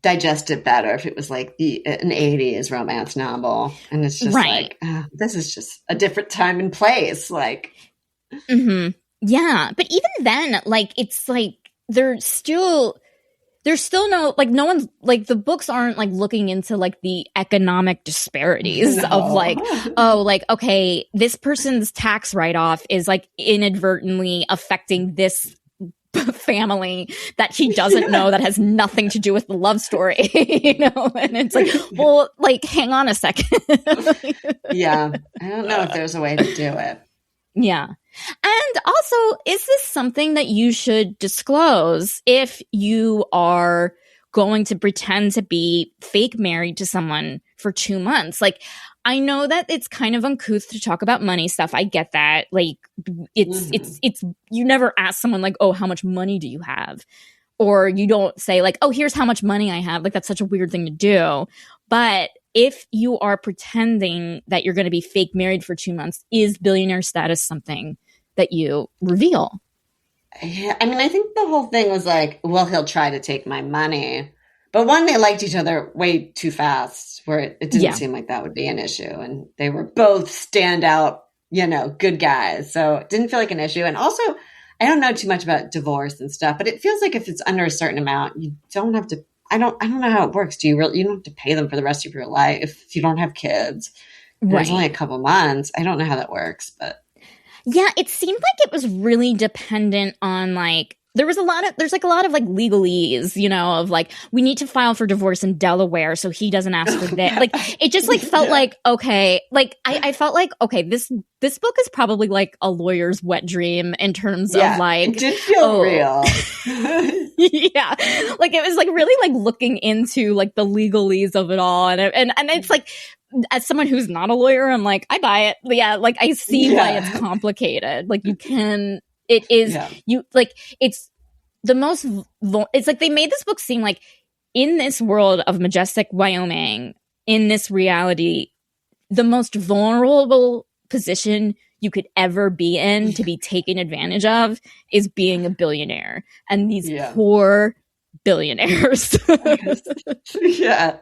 digest it better if it was like an 80s romance novel, and it's just like, this is just a different time and place. Like, yeah, but even then, like, it's like there's still no, like, no one's like, the books aren't like looking into like the economic disparities of like, oh, like, okay, this person's tax write-off is like inadvertently affecting this family that he doesn't know, that has nothing to do with the love story, you know? And it's like, well, like, hang on a second. Yeah. I don't know if there's a way to do it. Yeah. And also, is this something that you should disclose if you are going to pretend to be fake married to someone for 2 months? Like, I know that it's kind of uncouth to talk about money stuff. I get that. Like, it's you never ask someone like, oh, how much money do you have? Or you don't say like, oh, here's how much money I have. Like, that's such a weird thing to do. But if you are pretending that you're going to be fake married for 2 months, is billionaire status something that you reveal? Yeah, I mean, I think the whole thing was like, well, he'll try to take my money. But one, they liked each other way too fast, where it didn't seem like that would be an issue. And they were both standout, good guys. So it didn't feel like an issue. And also, I don't know too much about divorce and stuff, but it feels like if it's under a certain amount, you don't have to, I don't know how it works. You don't have to pay them for the rest of your life if you don't have kids. Right. It's only a couple months. I don't know how that works, but. Yeah, it seemed like it was really dependent on like, there's a lot of like legalese, of like, we need to file for divorce in Delaware so he doesn't ask for that. Like, it just like felt like, okay, like I felt like, okay, this book is probably like a lawyer's wet dream in terms of like, it did feel real. Yeah, like it was like really like looking into like the legalese of it all, and it's like, as someone who's not a lawyer, I'm like, I buy it. Yeah, like I see why it's complicated. Like it is you like it's the most. It's like they made this book seem like in this world of Majestic, Wyoming, in this reality, the most vulnerable position you could ever be in to be taken advantage of is being a billionaire. And these poor billionaires. Yeah.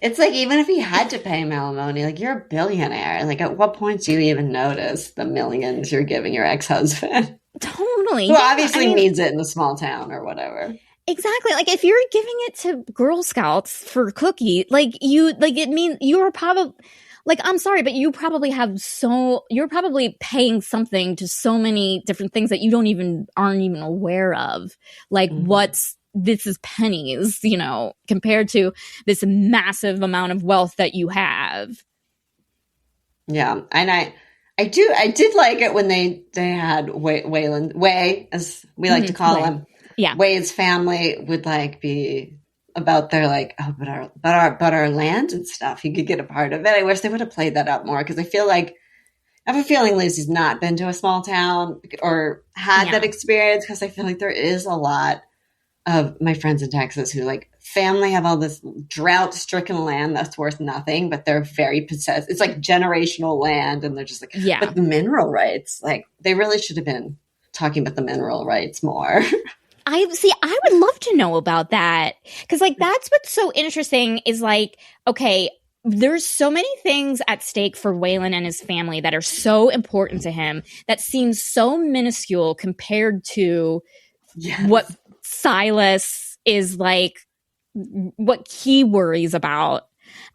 It's like, even if he had to pay alimony, like, you're a billionaire. Like, at what point do you even notice the millions you're giving your ex-husband? Totally. Who obviously needs it in a small town or whatever. Exactly. Like, if you're giving it to Girl Scouts for cookie, it means you're probably, like, I'm sorry, but you're probably paying something to so many different things that you aren't even aware of. Like, this is pennies, compared to this massive amount of wealth that you have. Yeah. And I did like it when they had Way, as we like to call him. Yeah. Way's family would like be about their like, oh, but our land and stuff. You could get a part of it. I wish they would have played that up more, because I have a feeling Lucy's not been to a small town or had that experience, because I feel like there is a lot of my friends in Texas who like family have all this drought-stricken land that's worth nothing, but they're very possessed. It's like generational land, and they're just like, but the mineral rights, like they really should have been talking about the mineral rights more. I would love to know about that, because like that's what's so interesting is like, okay, there's so many things at stake for Waylon and his family that are so important to him that seems so minuscule compared to what Silas is like, what he worries about,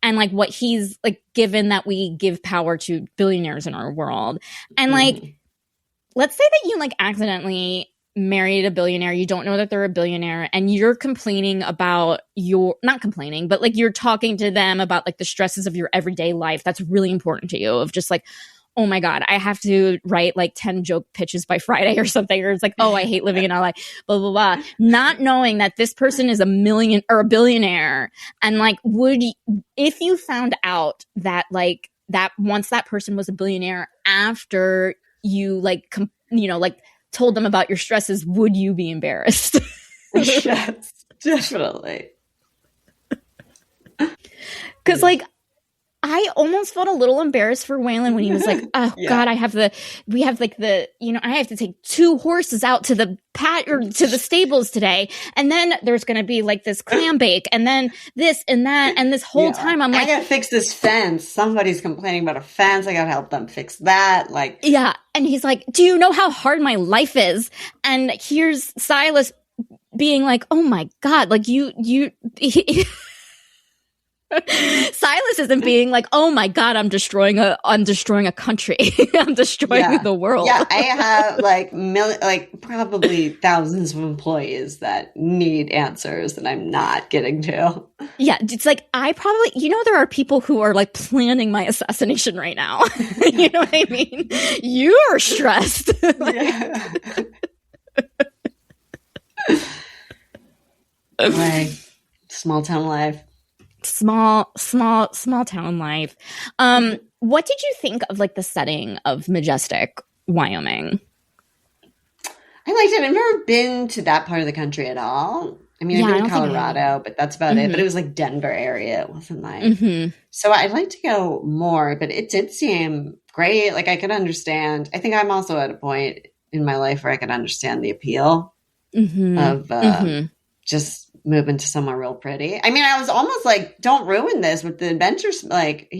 and like what he's like, given that we give power to billionaires in our world. And like, let's say that you like accidentally married a billionaire, you don't know that they're a billionaire, and you're complaining about not complaining, but like you're talking to them about like the stresses of your everyday life that's really important to you, of just like, oh my God, I have to write like 10 joke pitches by Friday or something, or it's like, oh, I hate living in LA, blah, blah, blah. Not knowing that this person is a billionaire. And like, if you found out that like that once that person was a billionaire after you like, told them about your stresses, would you be embarrassed? Yes, definitely. Because like, I almost felt a little embarrassed for Waylon when he was like, oh God, I have to take 2 horses out to the to the stables today. And then there's going to be like this clam bake, and then this and that. And this whole time I'm like, I got to fix this fence. Somebody's complaining about a fence. I got to help them fix that. Like, yeah. And he's like, do you know how hard my life is? And here's Silas being like, oh my God, like Silas isn't being like, oh my God, I'm destroying a country. I'm destroying the world. Yeah, I have like probably thousands of employees that need answers that I'm not getting to. Yeah, it's like I probably, there are people who are like planning my assassination right now. You know what I mean? You are stressed. Like small town life. Small town life. What did you think of like the setting of Majestic, Wyoming? I liked it. I've never been to that part of the country at all. I mean, I've been to Colorado, but that's about it. But it was like Denver area. It wasn't like so I'd like to go more, but it did seem great. Like I could understand. I think I'm also at a point in my life where I could understand the appeal of just moving to somewhere real pretty. I mean, I was almost like, don't ruin this with the adventures. Like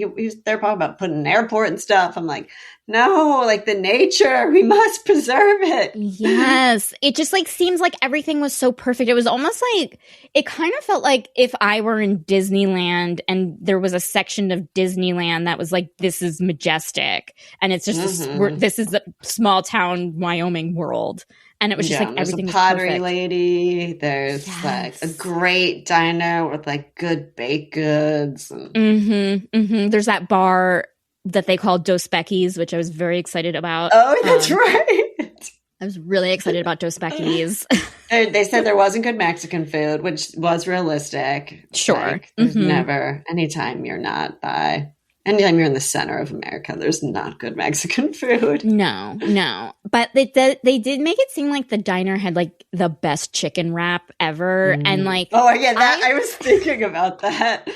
they're probably about putting an airport and stuff. I'm like, no, like the nature, we must preserve it. Yes. It just like seems like everything was so perfect. It was almost like, it kind of felt like if I were in Disneyland and there was a section of Disneyland that was like, this is Majestic. And it's just, this is the small town Wyoming world. And it was just like everything was perfect. There's a pottery lady. There's like a great diner with like good baked goods. There's that bar that they call Dos Becky's, which I was very excited about. Oh, that's right. I was really excited about Dos Equis. They said there wasn't good Mexican food, which was realistic. Sure. Like, there's never, anytime you're you're in the center of America, there's not good Mexican food. No. But they did make it seem like the diner had like the best chicken wrap ever. And like, oh yeah, I was thinking about that.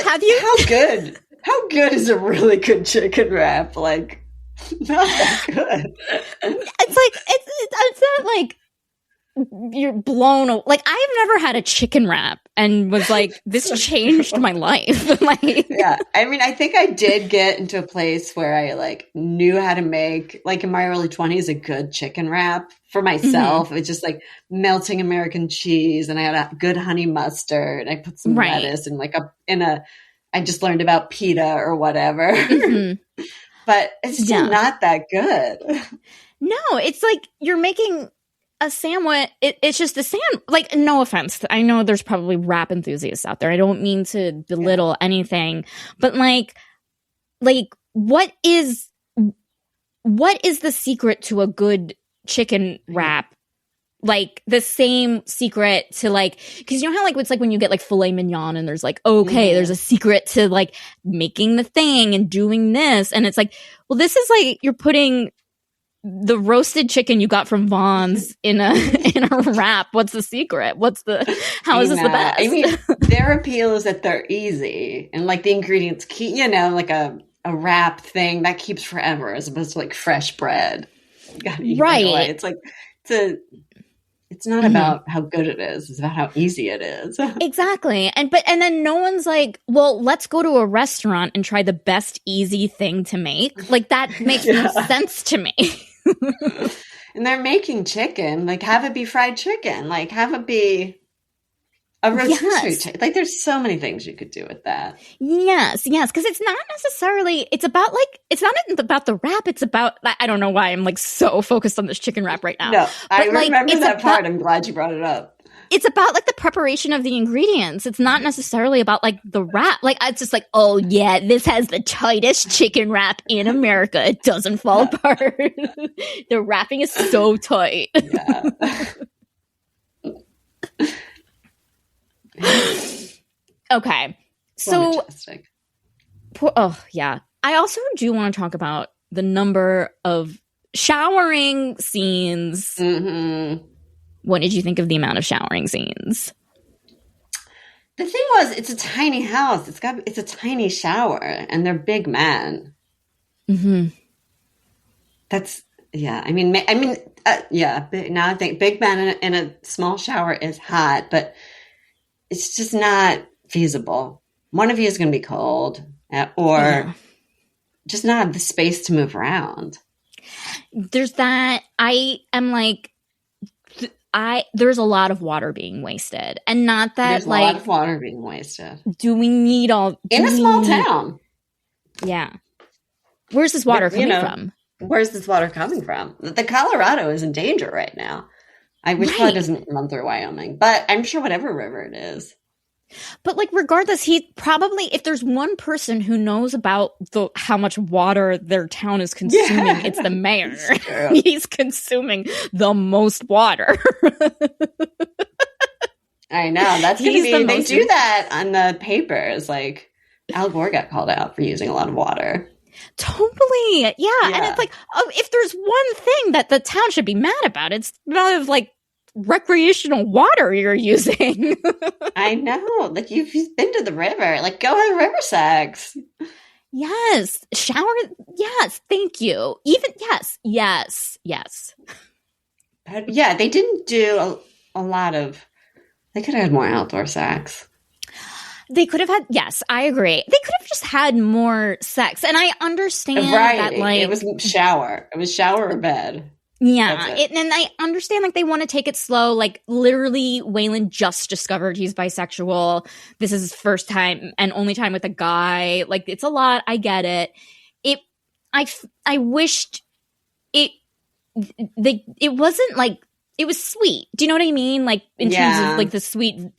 Have you? How good is a really good chicken wrap? Like, not that good. It's like, it's not like you're blown away. Like, I've never had a chicken wrap and was like, this changed my life. Like, yeah. I mean, I think I did get into a place where I like knew how to make, like in my early 20s, a good chicken wrap for myself. It's just like melting American cheese, and I had a good honey mustard. I put some lettuce and I just learned about pita or whatever. But it's still not that good. No, it's like you're making a sandwich. It's just a like, no offense. I know there's probably wrap enthusiasts out there. I don't mean to belittle anything, but like what is the secret to a good chicken wrap? Like the same secret to like, because you know how like it's like when you get like filet mignon and there's like, okay, there's a secret to like making the thing and doing this, and it's like, well, this is like you're putting the roasted chicken you got from Vaughn's in a wrap. What's the secret? How is this the best? I mean, their appeal is that they're easy and like the ingredients keep, like a wrap thing that keeps forever as opposed to like fresh bread. You gotta eat right away. It's like it's not about how good it is. It's about how easy it is. Exactly. And then no one's like, well, let's go to a restaurant and try the best easy thing to make. Like that makes no sense to me. And they're making chicken. Like have it be fried chicken. Like have it be a rotisserie chicken. Like there's so many things you could do with that. Yes. Because it's not necessarily, it's not about the wrap. It's about, I don't know why I'm like so focused on this chicken wrap right now. No, I remember that part. I'm glad you brought it up. It's about like the preparation of the ingredients. It's not necessarily about like the wrap. Like it's just like, oh yeah, this has the tightest chicken wrap in America. It doesn't fall apart. The wrapping is so tight. Yeah. Okay. So, I also do want to talk about the number of showering scenes. What did you think of the amount of showering scenes? The thing was, it's a tiny house. It's a tiny shower, and they're big men. That's now I think big men in a small shower is hot, but it's just not feasible. One of you is going to be cold or just not have the space to move around. There's that. I am like, there's a lot of water being wasted, and not that there's a lot of water being wasted. Do we need in a small town? Yeah. Where's this water coming from? Where's this water coming from? The Colorado is in danger right now. Which probably doesn't run through Wyoming, but I'm sure whatever river it is. But like, regardless, he probably, if there's one person who knows about how much water their town is consuming, it's the mayor. He's consuming the most water. I know. That's going to be, they do that on the papers. Like Al Gore got called out for using a lot of water. Totally. Yeah. And it's like, if there's one thing that the town should be mad about, it's not of like recreational water you're using. I know. Like you've been to the river. Like go have river sex. Yes. Shower. Yes. Thank you. Even yes. But yeah, they didn't do a lot of. They could have had more outdoor sex. They could have had. Yes, I agree. They could have just had more sex, and I understand that. Like it was shower. It was shower or bed. Yeah, and I understand like they want to take it slow. Like literally, Waylon just discovered he's bisexual. This is his first time and only time with a guy. Like it's a lot. I get it. I wished it wasn't like it was sweet. Do you know what I mean? Like in terms of like the sweet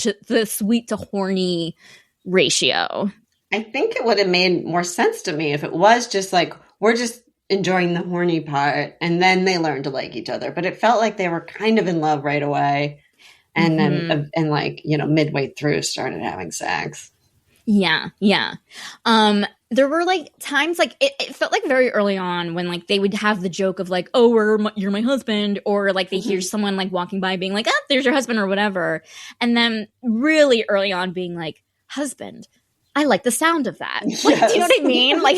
to horny ratio. I think it would have made more sense to me if it was just like we're just enjoying the horny part, and then they learned to like each other. But it felt like they were kind of in love right away, and then and like, you know, midway through started having sex. Yeah. There were like times like it felt like very early on when like they would have the joke of like, oh, you're my husband, or like they hear someone like walking by being like, there's your husband or whatever, and then really early on being like, husband, I like the sound of that. Like, do you know what I mean? Like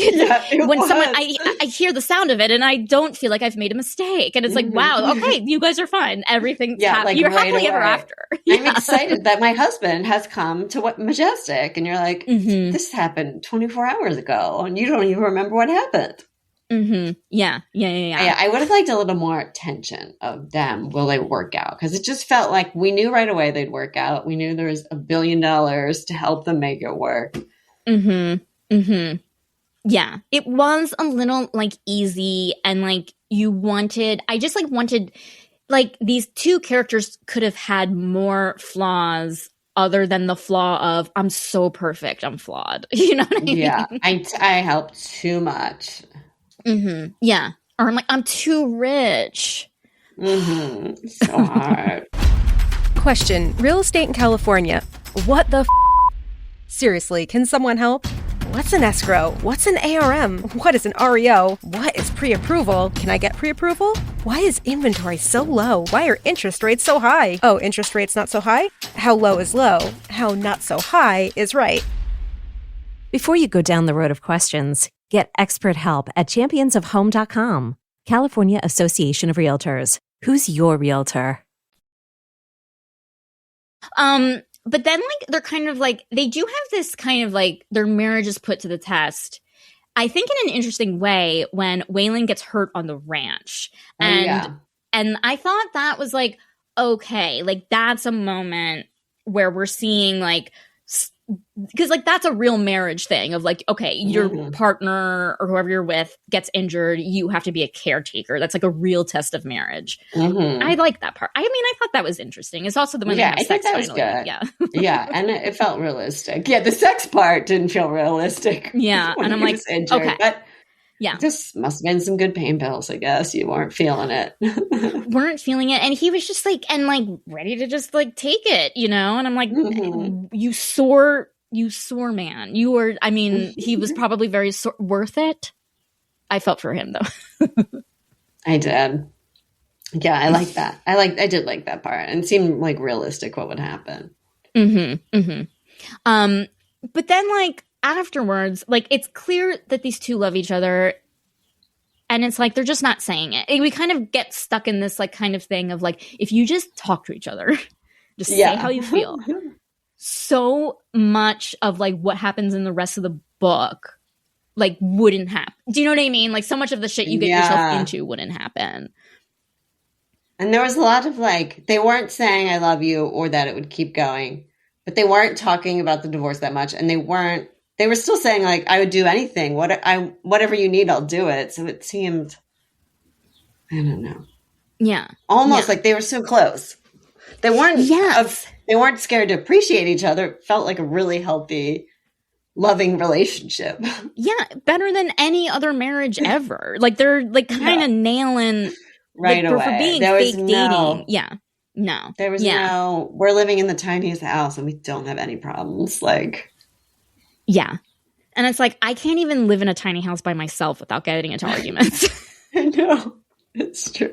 when someone I hear the sound of it and I don't feel like I've made a mistake, and it's like, wow, okay, you guys are fine. Everything's like you're right happily away. ever after. I'm excited that my husband has come to Majestic, and you're like, this happened 24 hours ago, and you don't even remember what happened. Yeah. I would have liked a little more tension of them. Will they work out? Because it just felt like we knew right away they'd work out. We knew there was $1 billion to help them make it work. Yeah, it was a little like easy, and like I just like wanted like these two characters could have had more flaws other than the flaw of I'm so perfect, I'm flawed. You know what I mean? Yeah, I helped too much. Yeah, or I'm like, I'm too rich. So hard. Question: Real estate in California. What the Seriously, can someone help? What's an escrow? What's an ARM? What is an REO? What is pre-approval? Can I get pre-approval? Why is inventory so low? Why are interest rates so high? Oh, interest rates not so high? How low is low? How not so high is right? Before you go down the road of questions, get expert help at championsofhome.com. California Association of Realtors. Who's your realtor? But then, like, they're kind of like, they do have this kind of like, their marriage is put to the test, I think in an interesting way, when Waylon gets hurt on the ranch. And I thought that was like, okay, like, that's a moment where we're seeing like, because like that's a real marriage thing of like, okay, your partner or whoever you're with gets injured, you have to be a caretaker. That's like a real test of marriage. I like that part. I mean, I thought that was interesting. It's also the one that I think that was good. Yeah, and it felt realistic. Yeah, the sex part didn't feel realistic. Yeah, and I'm like, injured, okay, but yeah, this must have been some good pain pills. I guess you weren't feeling it. Weren't feeling it, and he was just like, and like ready to just like take it, you know. And I'm like, you sore man. You were. I mean, he was probably very worth it. I felt for him though. I did. Yeah, I like that. I did like that part, and it seemed like realistic what would happen. But then like afterwards, like it's clear that these two love each other, and it's like they're just not saying it. We kind of get stuck in this like kind of thing of like, if you just talk to each other, just say how you feel. So much of like what happens in the rest of the book like wouldn't happen. Do you know what I mean? Like so much of the shit you get yourself into wouldn't happen. And there was a lot of like, they weren't saying I love you or that it would keep going, but they weren't talking about the divorce that much. And they were still saying like, I would do anything. Whatever you need, I'll do it. So it seemed, I don't know. Yeah. Almost like they were so close. They weren't, they weren't scared to appreciate each other. It felt like a really healthy, loving relationship. Yeah. Better than any other marriage ever. Like they're like kind of nailing right away. For being fake dating. Yeah. No. There was no, we're living in the tiniest house and we don't have any problems. Like, yeah. And it's like, I can't even live in a tiny house by myself without getting into arguments. I know. It's true.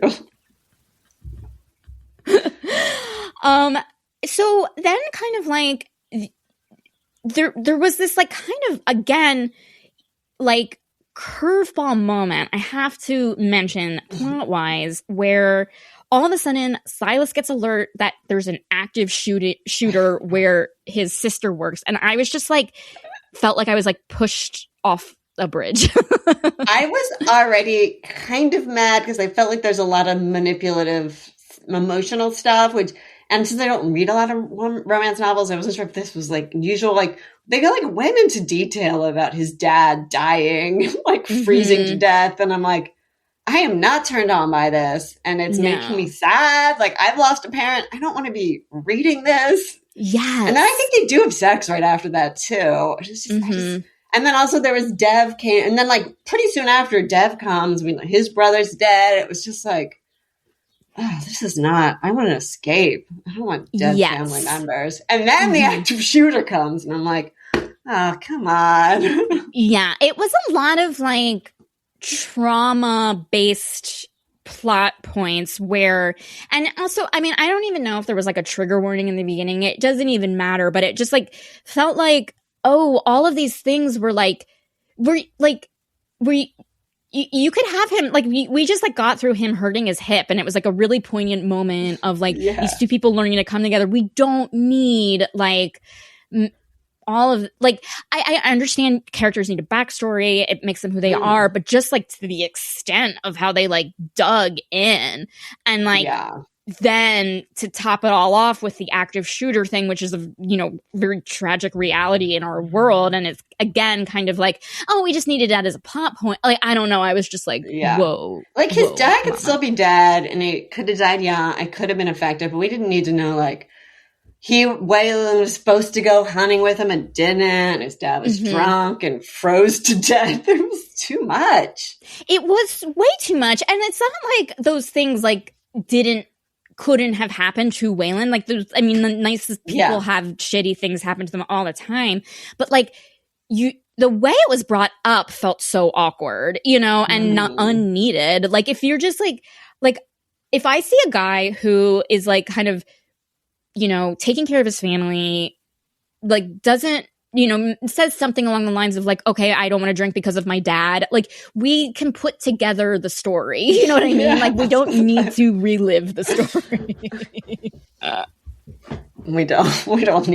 So then kind of like, there was this like kind of, again, like curveball moment I have to mention plot-wise, where all of a sudden Silas gets alert that there's an active shooter where his sister works. And I was just like, felt like I was like pushed off a bridge. I was already kind of mad because I felt like there's a lot of manipulative, emotional stuff, and since I don't read a lot of romance novels, I wasn't sure if this was like usual. Like they like went into detail about his dad dying, like freezing to death. And I'm like, I am not turned on by this. And it's making me sad. Like I've lost a parent. I don't want to be reading this. Yes. And then I think they do have sex right after that too. And then also there was Dev came, and then like pretty soon after Dev comes, his brother's dead. It was just like, oh, this is not, I want to escape. I don't want dead family members. And then the active shooter comes, and I'm like, oh, come on. Yeah, it was a lot of like trauma-based plot points where, and also, I mean, I don't even know if there was like a trigger warning in the beginning. It doesn't even matter, but it just like felt like, oh, all of these things were you could have him, like, we just like got through him hurting his hip, and it was like a really poignant moment of like these two people learning to come together. We don't need like all of, like, I understand characters need a backstory. It makes them who they are, but just like to the extent of how they like dug in, and like then to top it all off with the active shooter thing, which is a, you know, very tragic reality in our world. And it's again kind of like, oh, we just needed that as a plot point. Like, I don't know. I was just like, whoa. Like his dad could still be dead, and he could have died young. It could have been effective, but we didn't need to know like Waylon was supposed to go hunting with him and didn't, and his dad was drunk and froze to death. It was too much. It was way too much. And it's not like those things like couldn't have happened to Waylon. Like, there's, I mean, the nicest people have shitty things happen to them all the time. But like, the way it was brought up felt so awkward, you know, and not unneeded. Like, if you're just like, if I see a guy who is like kind of, you know, taking care of his family, like doesn't, you know, says something along the lines of like, okay, I don't want to drink because of my dad. Like, we can put together the story. You know what I mean? Like, we don't need to relive the story. We don't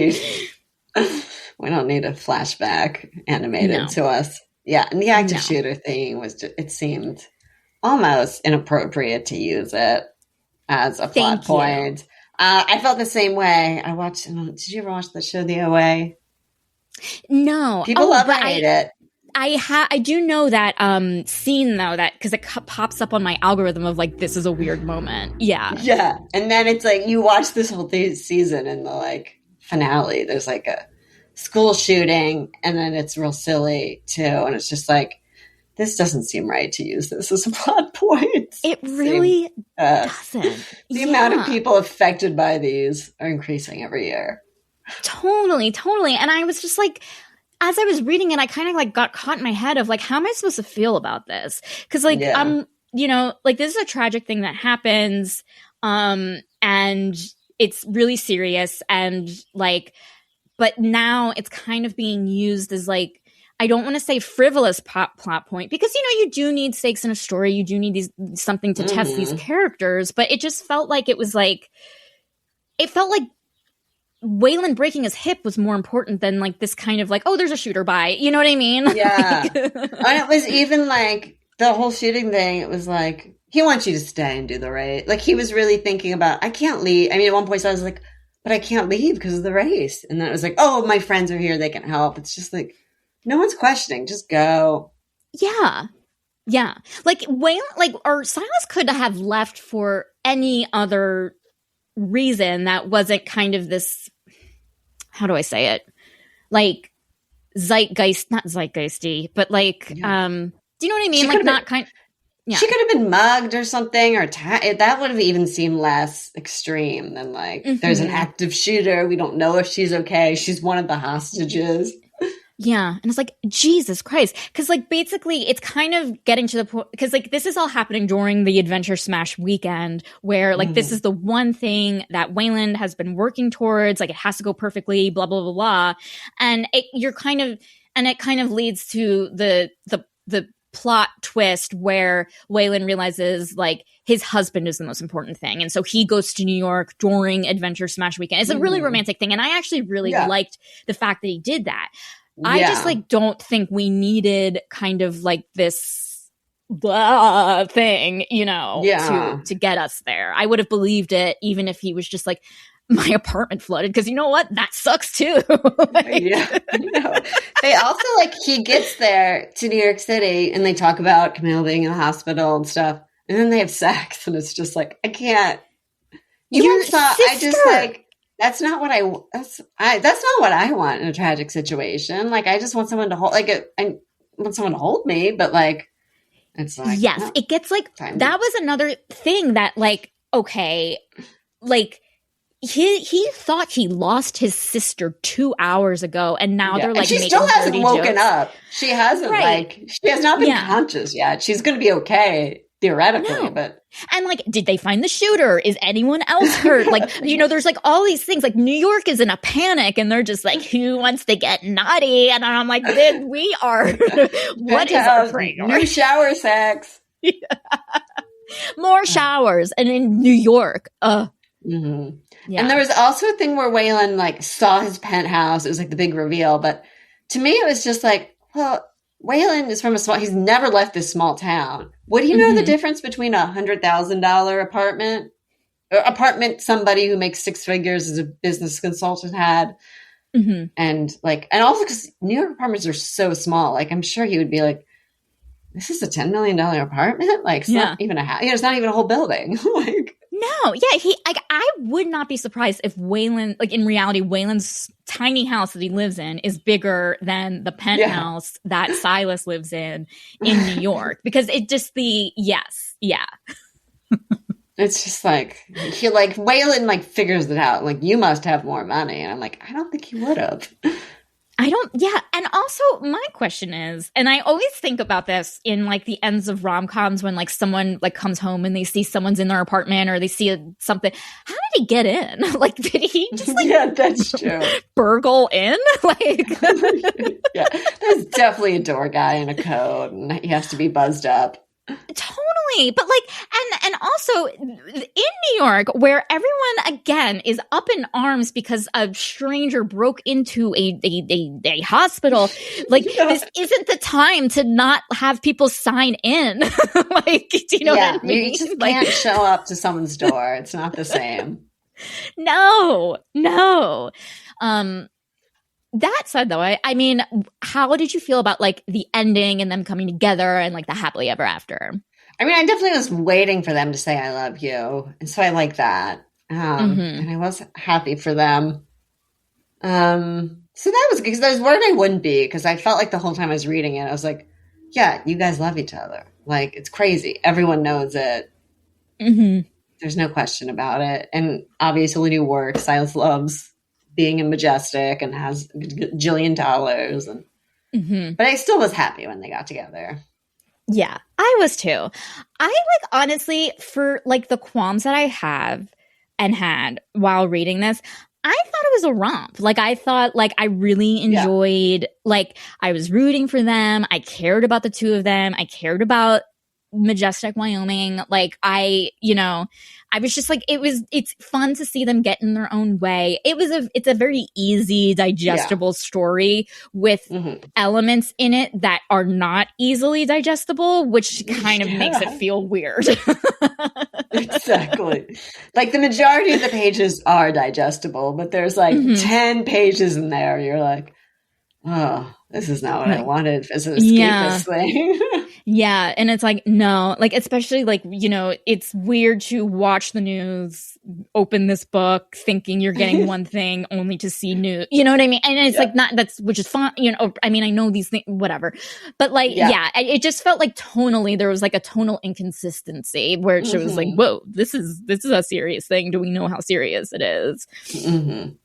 need a flashback animated to us. Yeah. And the active shooter thing was just, it seemed almost inappropriate to use it as a plot point. I felt the same way. I watched, did you ever watch the show The OA? No. People love it, hate it. I do know that scene though, that because it pops up on my algorithm of like, this is a weird moment. Yeah. Yeah. And then it's like, you watch this whole season, and the like finale, there's like a school shooting, and then it's real silly too. And it's just like, this doesn't seem right to use this as a plot point. It really doesn't. The amount of people affected by these are increasing every year. Totally. And I was just like, as I was reading it, I kind of like got caught in my head of like, how am I supposed to feel about this? Because like, you know, like this is a tragic thing that happens, and it's really serious, and like, but now it's kind of being used as like, I don't want to say frivolous plot point, because, you know, you do need stakes in a story. You do need something to test these characters. But it just felt like it was like, it felt like Waylon breaking his hip was more important than like this kind of like, oh, there's a shooter by. You know what I mean? Yeah. And it was even like the whole shooting thing. It was like, he wants you to stay and do the race. Like, he was really thinking about, I can't leave. I mean, at one point I was like, but I can't leave because of the race. And then it was like, oh, my friends are here. They can help. It's just like, no one's questioning. Just go. Yeah. Like Waylon, like, or Silas could have left for any other reason that wasn't kind of this, how do I say it? Like not zeitgeisty, but like, do you know what I mean? Like, not kind. Yeah. She could have been mugged or something, or that would have even seemed less extreme than like, there's an active shooter. We don't know if she's okay. She's one of the hostages. Yeah. And it's like, Jesus Christ. Because like, basically it's kind of getting to the point, because like, this is all happening during the Adventure Smash weekend, where like, this is the one thing that Waylon has been working towards. Like, it has to go perfectly, blah, blah, blah, blah. And it kind of leads to the plot twist where Waylon realizes like his husband is the most important thing. And so he goes to New York during Adventure Smash weekend. It's a really romantic thing. And I actually really liked the fact that he did that. I just like don't think we needed kind of like this blah thing, you know, to get us there. I would have believed it even if he was just like, my apartment flooded, because you know what? That sucks too. Like, yeah. No. They also like, he gets there to New York City and they talk about Camille being in the hospital and stuff. And then they have sex and it's just like, I can't. You Your saw, sister. I just like, that's not what that's not what I want in a tragic situation. Like, I just want someone to hold, I want someone to hold me, but like, it's like, yes, no, it gets like, that was another thing that like, okay, like he thought he lost his sister 2 hours ago, and now they're like, and she making still hasn't dirty woken jokes. up. She hasn't she has not been conscious yet. She's going to be okay theoretically, but. And like, did they find the shooter? Is anyone else hurt? Like, there's like all these things. Like, New York is in a panic, and they're just like, who wants to get naughty? And I'm like, then we are. What is our priority? New shower sex. More showers, and in New York. Mm-hmm. Yeah. And there was also a thing where Waylon like saw his penthouse. It was like the big reveal, but to me, it was just like, well, Waylon is from he's never left this small town. Would he know the difference between $100,000 apartment somebody who makes six figures as a business consultant had? Mm-hmm. And also because New York apartments are so small, like I'm sure he would be like, this is a $10 million apartment? Like, it's not even a house. It's not even a whole building. Like, no, yeah, I would not be surprised if Waylon, like in reality, Waylon's tiny house that he lives in is bigger than the penthouse that Silas lives in New York, because it just it's just like Waylon like figures it out. Like, you must have more money, and I'm like, I don't think he would have. And also my question is, and I always think about this in like the ends of rom-coms when like someone like comes home and they see someone's in their apartment or they see something. How did he get in? Like, did he just like that's true. burgle in? Like, yeah, there's definitely a door guy in a coat, and he has to be buzzed up. Totally. But like, and also in New York, where everyone again is up in arms because a stranger broke into a hospital, like this isn't the time to not have people sign in. Like, do you know what I mean? You just can't show up to someone's door. It's not the same. No. That said, though, I mean, how did you feel about like the ending and them coming together and like the happily ever after? I mean, I definitely was waiting for them to say "I love you," and so I like that, and I was happy for them. So that was because I was worried I wouldn't be, because I felt like the whole time I was reading it, I was like, "Yeah, you guys love each other. Like, it's crazy. Everyone knows it. Mm-hmm. There's no question about it." And obviously, new work. Silas loves being in Majestic and has a jillion dollars, and but I still was happy when they got together. Yeah, I was too. I like, honestly, for like the qualms that I have and had while reading this, I thought it was a romp. Like, I thought, like, I really enjoyed, like, I was rooting for them. I cared about the two of them. I cared about Majestic, Wyoming. Like, I was just like, it's fun to see them get in their own way. It's a very easy, digestible story with elements in it that are not easily digestible, which kind of makes it feel weird. Exactly. Like, the majority of the pages are digestible, but there's like 10 pages in there. You're like, oh, this is not what I wanted as an escapist thing. Yeah. And it's like, no, like, especially like, it's weird to watch the news, open this book thinking you're getting one thing only to see new, you know what I mean? And it's like, which is fine. I mean, I know these things, whatever, but like, it just felt like tonally, there was like a tonal inconsistency where it was like, whoa, this is a serious thing. Do we know how serious it is? Mm-hmm.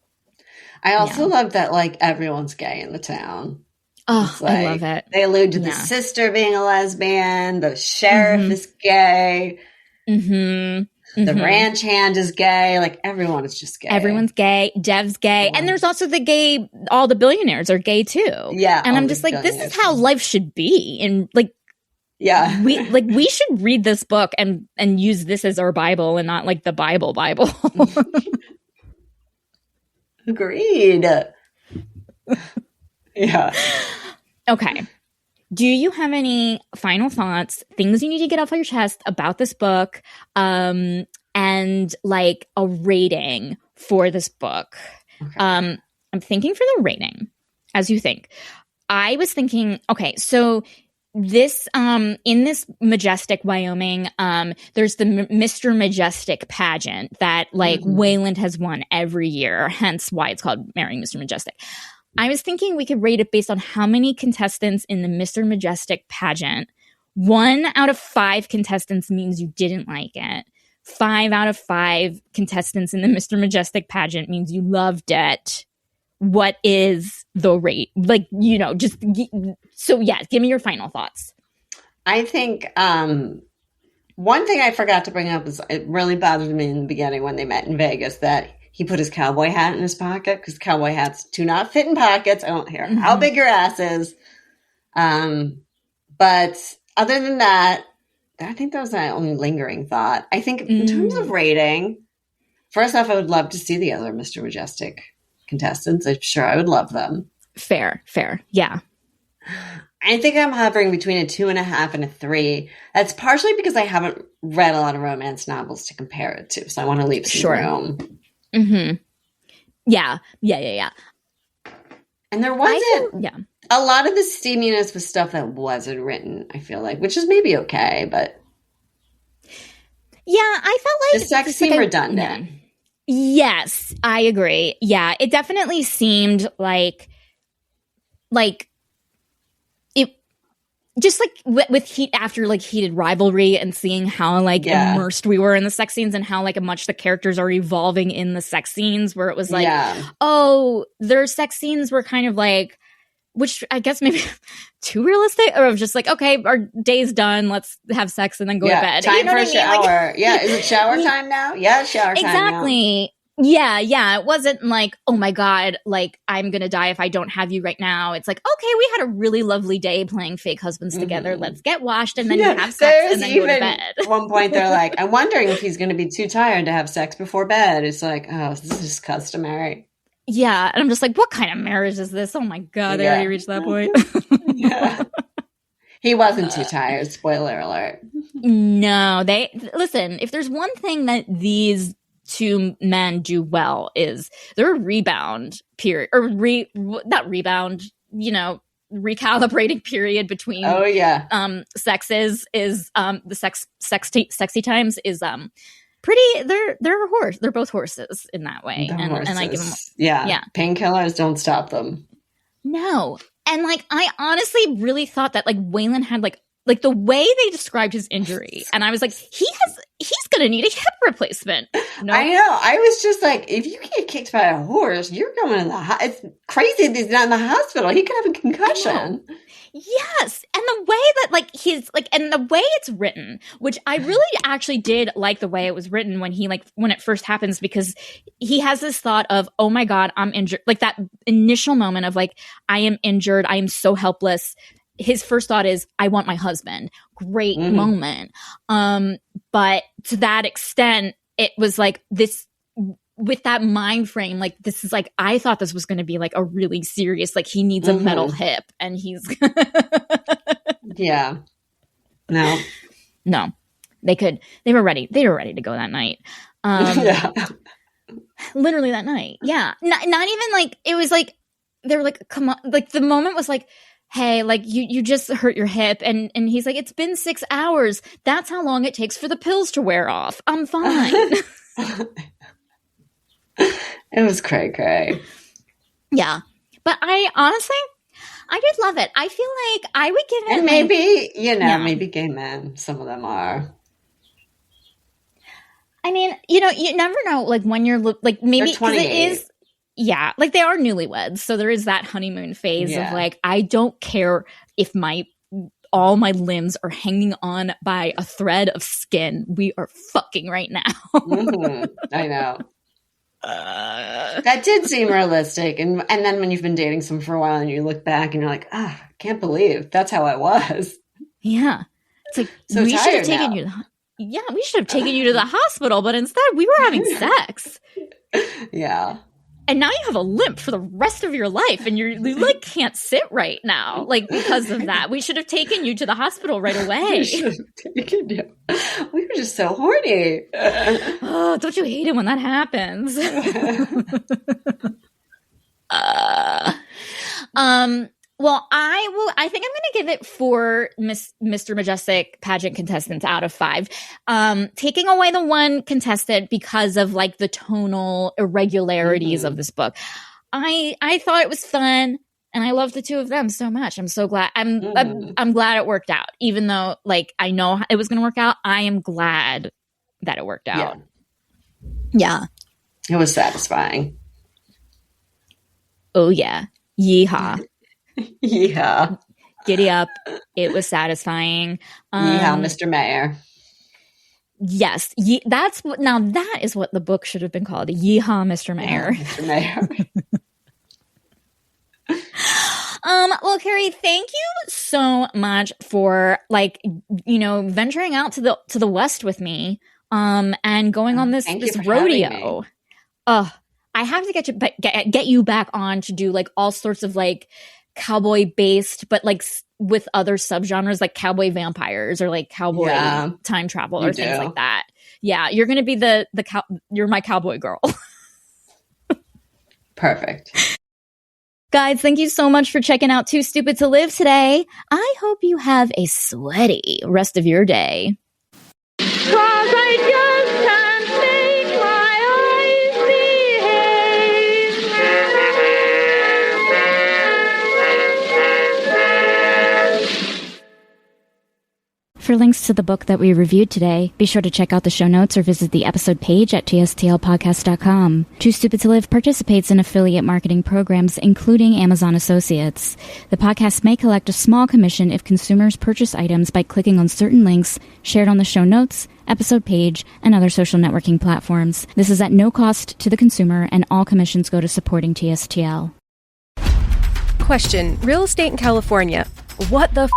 I also love that, like, everyone's gay in the town. Oh, like, I love it. They allude to the sister being a lesbian. The sheriff is gay. The ranch hand is gay. Like, everyone is just gay. Everyone's gay. Dev's gay. And there's also the gay, all the billionaires are gay too. Yeah. And I'm just like, this is how life should be. And like, we should read this book and use this as our Bible and not like the Bible. Agreed. Yeah. Okay. Do you have any final thoughts, things you need to get off of your chest about this book, and like a rating for this book? Okay. I'm thinking for the rating, as you think. I was thinking, okay, so this in this Majestic, Wyoming, there's the Mr. Majestic pageant that like Wayland has won every year, hence why it's called Marrying Mr. Majestic. I was thinking we could rate it based on how many contestants in the Mr. Majestic pageant. 1 out of 5 contestants means you didn't like it. 5 out of 5 contestants in the Mr. Majestic pageant means you loved it. What is the rate? Like, you know, just so yeah, give me your final thoughts. I think one thing I forgot to bring up is it really bothered me in the beginning when they met in Vegas that he put his cowboy hat in his pocket because cowboy hats do not fit in pockets. I don't care how big your ass is. But other than that, I think that was my only lingering thought. I think in terms of rating, first off, I would love to see the other Mr. Majestic contestants. I'm sure I would love them. Fair. Yeah. I think I'm hovering between a 2.5 and a 3. That's partially because I haven't read a lot of romance novels to compare it to. So I want to leave some room. Yeah. And there wasn't a lot of the steaminess was stuff that wasn't written, I feel like, which is maybe okay, but yeah, I felt like the sex seemed redundant. Yes, I agree. Yeah, it definitely seemed like it just like with heat after like heated rivalry and seeing how like immersed we were in the sex scenes and how like much the characters are evolving in the sex scenes where it was like, oh, their sex scenes were kind of like, which I guess maybe too realistic, or just like, okay, our day's done, let's have sex and then go to bed. Time you know for a shower. Like, is it shower time now? Yeah, shower time exactly. Now. Yeah. It wasn't like, oh my God, like I'm going to die if I don't have you right now. It's like, okay, we had a really lovely day playing fake husbands together. Let's get washed and then have sex and then go to bed. At one point they're like, I'm wondering if he's going to be too tired to have sex before bed. It's like, oh, this is just customary. Yeah. And I'm just like, what kind of marriage is this? Oh my God, they already reached that point. He wasn't too tired. Spoiler alert. No, listen, if there's one thing that these 2 men do well is their rebound period, or not rebound, you know, recalibrating period between sexes is the sexy times is pretty. They're a horse. They're both horses in that way, and I give them painkillers don't stop them. No, and like I honestly really thought that like Wayland had like the way they described his injury, and I was like, he's gonna need a hip replacement. No, I know. I was just like, if you get kicked by a horse, you're going to the it's crazy that he's not in the hospital. He could have a concussion. Yes, and the way that like he's like, and the way it's written, which I really actually did like the way it was written when it first happens, because he has this thought of, oh my God, I'm injured. Like that initial moment of like, I am injured. I am so helpless. His first thought is, I want my husband. Great moment. But to that extent, it was like this, with that mind frame, like this is like, I thought this was going to be like a really serious, like he needs a metal hip and he's. No, they were ready. They were ready to go that night. Literally that night. Yeah. Not even like, it was like, they were like, come on. Like the moment was like, hey, like you just hurt your hip. And he's like, it's been 6 hours. That's how long it takes for the pills to wear off. I'm fine. It was cray. Yeah. But I honestly did love it. I feel like I would give it. And maybe, maybe gay men, some of them are. I mean, you never know, like when you're like, maybe because it is. Yeah, like they are newlyweds, so there is that honeymoon phase of like, I don't care if all my limbs are hanging on by a thread of skin. We are fucking right now. I know. That did seem realistic, and then when you've been dating someone for a while and you look back and you're like, I can't believe that's how I was. Yeah, it's like so we should have taken now. we should have taken you to the hospital, but instead we were having sex. Yeah. And now you have a limp for the rest of your life, and you like can't sit right now, like because of that. We should have taken you to the hospital right away. We were just so horny. Oh, don't you hate it when that happens? Well, I think I'm going to give it 4 Mr. Majestic pageant contestants out of 5. Taking away the one contestant because of like the tonal irregularities of this book. I thought it was fun and I love the 2 of them so much. I'm so glad. I'm glad it worked out. Even though like I know it was going to work out, I am glad that it worked out. Yeah. It was satisfying. Oh yeah. Yeehaw. Yeah. Giddy up. It was satisfying. Yeehaw, Mr. Mayor. Yes. That is what the book should have been called. Yeehaw, Mr. Mayor. Yeah, Mr. Mayor. Well, Kerri, thank you so much for venturing out to the West with me, and going on this rodeo. I have to get you back on to do like all sorts of like cowboy based, but like with other subgenres like cowboy vampires or like cowboy time travel or things like that. Yeah, you're gonna be you're my cowboy girl. Perfect. Guys, thank you so much for checking out Too Stupid to Live today. I hope you have a sweaty rest of your day. 'Cause I just can't make my eyes behave. For links to the book that we reviewed today, be sure to check out the show notes or visit the episode page at tstlpodcast.com. Too Stupid to Live participates in affiliate marketing programs, including Amazon Associates. The podcast may collect a small commission if consumers purchase items by clicking on certain links shared on the show notes, episode page, and other social networking platforms. This is at no cost to the consumer, and all commissions go to supporting TSTL. Question: real estate in California. What the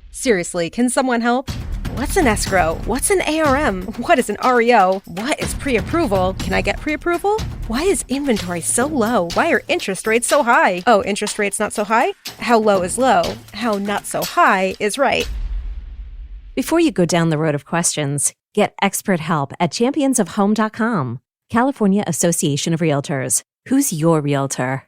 Seriously, can someone help? What's an escrow? What's an ARM? What is an REO? What is pre-approval? Can I get pre-approval? Why is inventory so low? Why are interest rates so high? Oh, interest rates not so high? How low is low? How not so high is right. Before you go down the road of questions, get expert help at championsofhome.com. California Association of Realtors. Who's your realtor?